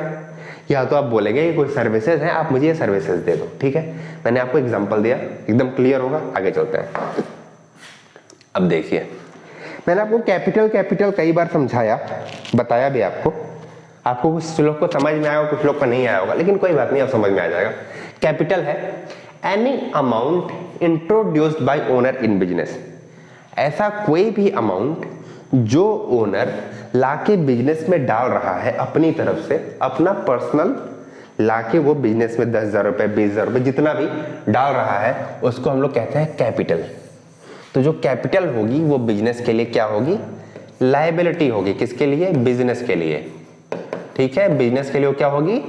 या तो आप बोलेंगे कि कोई सर्विसेज हैं, आप मुझे ये सर्विसेज दे दो। ठीक है, मैंने आपको एग्जांपल दिया, एकदम क्लियर होगा। आगे चलते हैं। अब देखिए, मैंने आपको कैपिटल कई बार समझाया, बताया भी आपको कुछ लोग को समझ में आया होगा, कुछ लोग को नहीं आया होगा, लेकिन कोई बात नहीं, अब समझ में आ जाएगा। कैपिटल है any amount introduced by owner in business, ऐसा कोई भी अमाउंट जो ओनर लाके बिजनेस में डाल रहा है अपनी तरफ से, अपना पर्सनल लाके वो बिजनेस में 10,000 रुपए 20,000 रुपए जितना भी डाल रहा है उसको हम लोग कहते हैं कैपिटल। तो जो कैपिटल होगी वो बिजनेस के लिए क्या होगी, लायबिलिटी होगी। किसके लिए, बिजनेस के लिए। ठीक है, बिजनेस के लिए वो क्या होगी,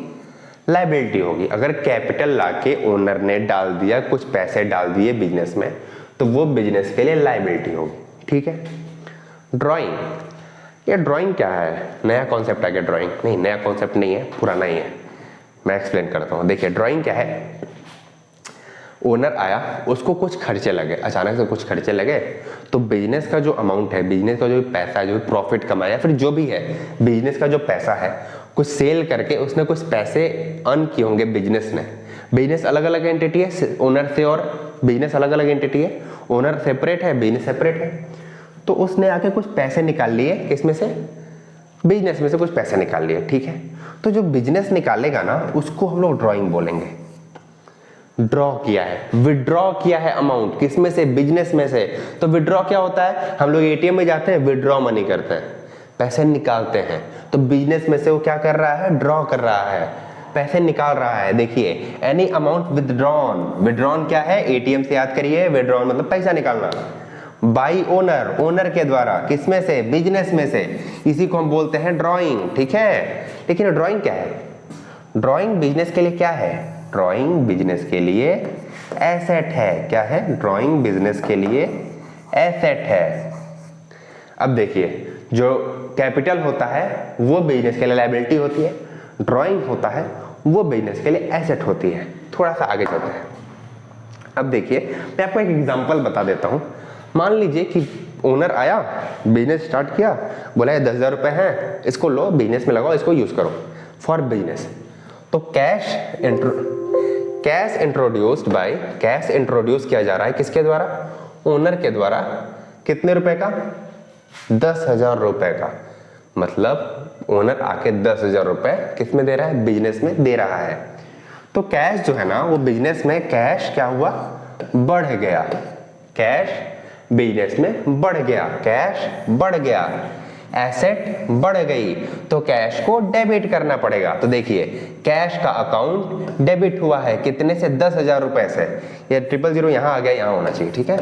लायबिलिटी होगी। अगर कैपिटल लाके ओनर ने डाल दिया, कुछ पैसे डाल दिए बिजनेस में, तो वो बिजनेस के लिए लायबिलिटी होगी। ठीक है। ड्राइंग, ये ड्राइंग क्या है, नया कॉन्सेप्ट आ गया ड्राइंग। नहीं, नया कॉन्सेप्ट नहीं है, पुराना ही है, मैं एक्सप्लेन करता हूँ। देखिए ड्राइंग क्या है, ओनर आया, उसको कुछ खर्चे लगे, अचानक से कुछ खर्चे लगे, तो बिजनेस का जो अमाउंट है, बिजनेस का जो पैसा है, जो प्रॉफिट कमाया, फिर जो भी है बिजनेस का जो पैसा है, कुछ सेल करके उसने कुछ पैसे अर्न किए होंगे बिजनेस ने। बिजनेस अलग अलग एंटिटी है, ओनर से और बिजनेस अलग अलग एंटिटी है, ओनर सेपरेट है, बिजनेस सेपरेट है। तो उसने आके कुछ पैसे निकाल लिए, किसमें से, बिजनेस में से कुछ पैसे निकाल लिए। ठीक है, तो जो बिजनेस निकालेगा ना उसको हम लोग ड्राइंग बोलेंगे। ड्रॉ किया है, विड्रॉ किया है अमाउंट, किसमें से, बिजनेस में से। तो विड्रॉ क्या होता है, हम लोग एटीएम में जाते हैं, विड्रॉ मनी करते हैं, पैसे निकालते हैं। तो बिजनेस में से वो क्या कर रहा है, ड्रॉ कर रहा है, पैसे निकाल रहा है। देखिए एनी अमाउंट विदड्रॉन, विदड्रॉन क्या है, एटीएम से याद करिए, विदड्रॉन मतलब पैसा निकालना। बाई ओनर, ओनर के द्वारा, किसमें से, बिजनेस में से, इसी को हम बोलते हैं ड्राइंग। ठीक है, लेकिन ड्राइंग क्या है, ड्राइंग बिजनेस के लिए क्या है, ड्राइंग बिजनेस के लिए एसेट है। क्या है, ड्राइंग बिजनेस के लिए एसेट है। अब देखिए जो कैपिटल होता है वो बिजनेस के लिए लायबिलिटी होती है, ड्राइंग होता है वो बिजनेस के लिए एसेट होती है। थोड़ा सा आगे चलते हैं। अब देखिए मैं आपको एक एग्जांपल बता देता हूं। मान लीजिए कि ओनर आया, बिजनेस स्टार्ट किया, बोला 10,000 रुपए हैं, इसको लो बिजनेस में लगाओ, इसको यूज करो फॉर बिजनेस। तो कैश इंट्रोड्यूस किया जा रहा है, किसके द्वारा, ओनर के द्वारा। कितने रुपए का, 10,000 रुपए का। मतलब ओनर आके 10,000 रुपए किस में दे रहा है, बिजनेस में दे रहा है। तो कैश जो है ना वो बिजनेस में कैश क्या हुआ, बढ़ गया। कैश बिजनेस में बढ़ गया, कैश बढ़ गया, एसेट बढ़ गई, तो कैश को डेबिट करना पड़ेगा। तो देखिए कैश का अकाउंट डेबिट हुआ है, कितने से, 10,000 रुपए से। ये 000 यहां आ गया, यहां होना चाहिए। ठीक है,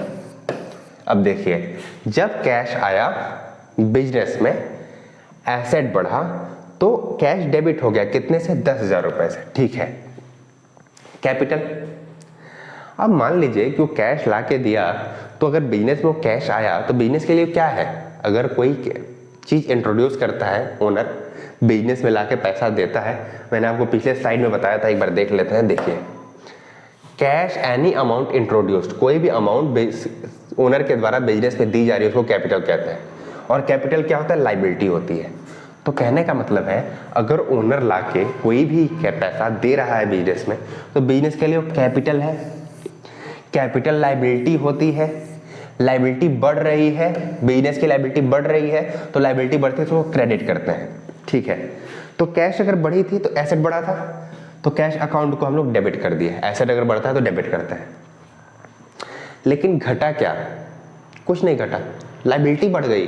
अब देखिए जब कैश आया बिजनेस में, एसेट बढ़ा, तो कैश डेबिट हो गया, कितने से, 10,000 रुपए से। ठीक है, कैपिटल। अब मान लीजिए कि वो कैश ला के दिया, तो अगर बिजनेस में वो कैश आया तो बिजनेस के लिए क्या है, अगर कोई चीज इंट्रोड्यूस करता है ओनर, बिजनेस में लाके पैसा देता है। मैंने आपको पिछले स्लाइड में बताया था, एक बार देख लेते हैं। देखिए कैश एनी अमाउंट इंट्रोड्यूस्ड, कोई भी अमाउंट ओनर के द्वारा बिजनेस में दी जा रही है उसको कैपिटल कहते हैं। और कैपिटल क्या होता है, लायबिलिटी होती है। तो कहने का मतलब है अगर ओनर लाके कोई भी पैसा दे रहा है बिजनेस में, तो बिजनेस के लिए वो कैपिटल है। कैपिटल लायबिलिटी होती है, लायबिलिटी बढ़ रही है, बिजनेस की लायबिलिटी बढ़ रही है, तो लायबिलिटी बढ़ती है तो वो क्रेडिट करते हैं। ठीक है, तो कैश अगर बढ़ी थी तो एसेट बढ़ा था, तो कैश अकाउंट को हम लोग डेबिट कर दिए। एसेट अगर बढ़ता है तो डेबिट करते हैं। लेकिन घटा क्या, कुछ नहीं घटा, लायबिलिटी बढ़ गई।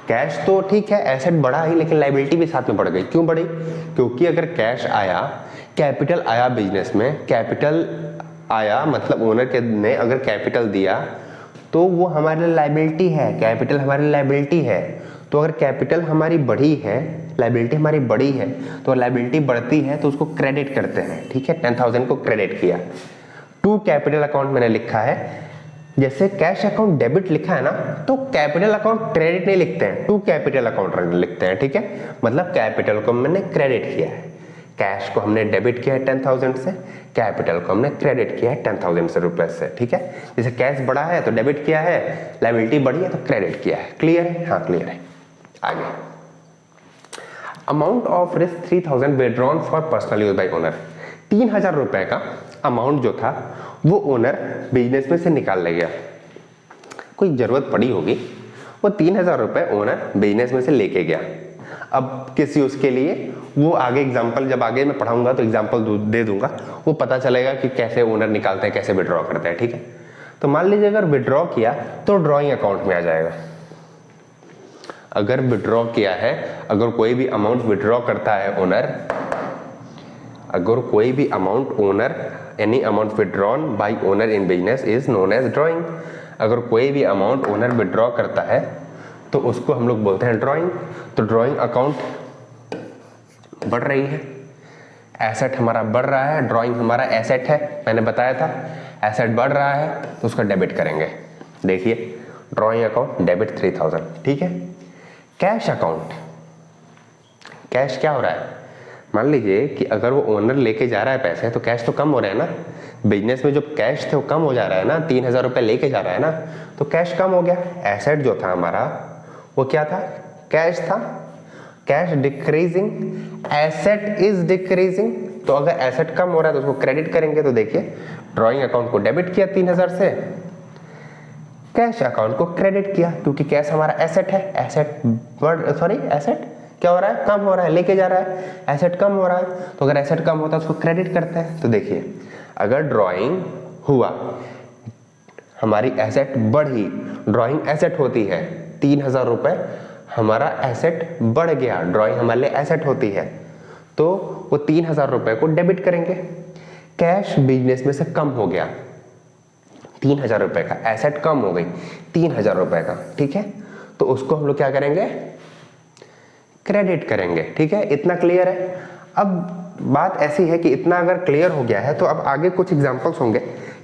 कैश तो ठीक है, एसेट बढ़ा ही, लेकिन लायबिलिटी भी साथ में बढ़ गई। क्यों बढ़ी, क्योंकि अगर कैश आया, कैपिटल आया बिजनेस में, कैपिटल आया मतलब ओनर के ने अगर कैपिटल दिया तो वो हमारे लिए लायबिलिटी है, कैपिटल हमारी लायबिलिटी है। तो अगर कैपिटल हमारी बढ़ी है, लायबिलिटी हमारी बढ़ी है, तो लायबिलिटी बढ़ती है तो उसको क्रेडिट करते हैं। ठीक है, 10,000 को क्रेडिट किया। टू कैपिटल अकाउंट मैंने लिखा है, जैसे कैश अकाउंट डेबिट लिखा है ना, तो कैपिटल अकाउंट क्रेडिट नहीं लिखते हैं, टू कैपिटल अकाउंट लिखते हैं। ठीक है, मतलब कैपिटल को मैंने क्रेडिट किया है, कैश को हमने डेबिट किया है 10,000 से, कैपिटल को हमने क्रेडिट किया है 10,000 से रुपए से। ठीक है, जैसे कैश बढ़ा है तो डेबिट किया है, लायबिलिटी बढ़ी है तो क्रेडिट किया है। क्लियर है, हाँ क्लियर है। आगे, amount of risk 3,000 withdrawn for personal use by owner. 3,000 रुपए का अमाउंट जो था वो ओनर बिजनेस में से निकाल ले गया, कोई जरूरत पड़ी होगी, वो 3,000 रुपए ओनर बिजनेस में से लेके गया। अब किसी उसके लिए, वो आगे एग्जांपल जब आगे मैं पढ़ाऊंगा तो एग्जांपल दे दूंगा, वो पता चलेगा कि कैसे ओनर निकालते हैं, कैसे विड्रॉ करते हैं। ठीक है, तो मान लीजिए अगर विड्रॉ किया तो ड्रॉइंग अकाउंट में आ जाएगा। अगर विड्रॉ किया है, अगर कोई भी अमाउंट विड्रॉ करता है ओनर अगर कोई भी amount owner any amount withdrawn by owner in business is known as drawing. अगर कोई भी अमाउंट ओनर विड्रॉ करता है तो उसको हम लोग बोलते हैं ड्राइंग। तो ड्राइंग अकाउंट बढ़ रही है, एसेट हमारा बढ़ रहा है, ड्राइंग हमारा एसेट है, मैंने बताया था एसेट बढ़ रहा है तो उसका डेबिट करेंगे। देखिए ड्राइंग अकाउंट डेबिट 3000, ठीक है। कैश अकाउंट, कैश क्या हो रहा है, मान लीजिए कि अगर वो ओनर लेके जा रहा है पैसे तो कैश तो कम हो रहा है ना, बिजनेस में जो कैश थे वो कम हो जा रहा है ना, 3000 रुपये लेके जा रहा है ना, तो कैश कम हो गया। एसेट जो था हमारा वो क्या था, कैश था, cash decreasing, asset is decreasing. तो अगर एसेट कम हो रहा है तो उसको क्रेडिट करेंगे। तो देखिए ड्राइंग अकाउंट को डेबिट किया 3000 से, कैश अकाउंट को क्रेडिट किया क्योंकि कैश हमारा एसेट है, एसेट क्या हो रहा है, कम हो रहा है, लेके जा रहा है, एसेट कम हो रहा है। तो अगर एसेट कम होता है उसको क्रेडिट करते हैं। तो देखिए अगर ड्राइंग हुआ, हमारी एसेट बढ़ी, ड्राइंग एसेट होती है 3000 रुपये, हमारा एसेट बढ़ गया, ड्राइंग हमारे लिए एसेट होती है, तो वो 3000 रुपये को डेबिट करेंगे। कैश बिजनेस में से कम हो गया 3000 रुपये का, एसेट कम हो गई 3000 रुपये का, ठीक है, तो उसको हम लोग क्या करेंगे, क्रेडिट करेंगे। ठीक है, इतना क्लियर है। अब बात ऐसी है कि इतना अगर क्लियर हो गया है तो अब आगे कुछ एग्जांपल्स होंगे,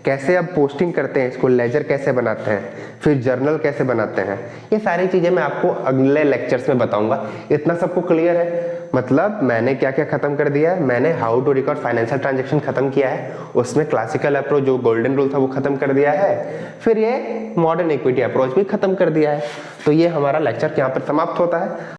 कैसे अब पोस्टिंग करते हैं इसको, लेजर कैसे बनाते हैं, फिर जर्नल कैसे बनाते हैं, ये सारी चीजें मैं आपको अगले लेक्चर्स में बताऊंगा। इतना सबको क्लियर है, मतलब मैंने क्या क्या खत्म कर दिया है, मैंने how to record financial transaction खत्म किया है, उसमें क्लासिकल अप्रोच जो गोल्डन रूल था वो खत्म कर दिया है, फिर ये मॉडर्न इक्विटी अप्रोच भी खत्म कर दिया है। तो ये हमारा लेक्चर यहाँ पर समाप्त होता है।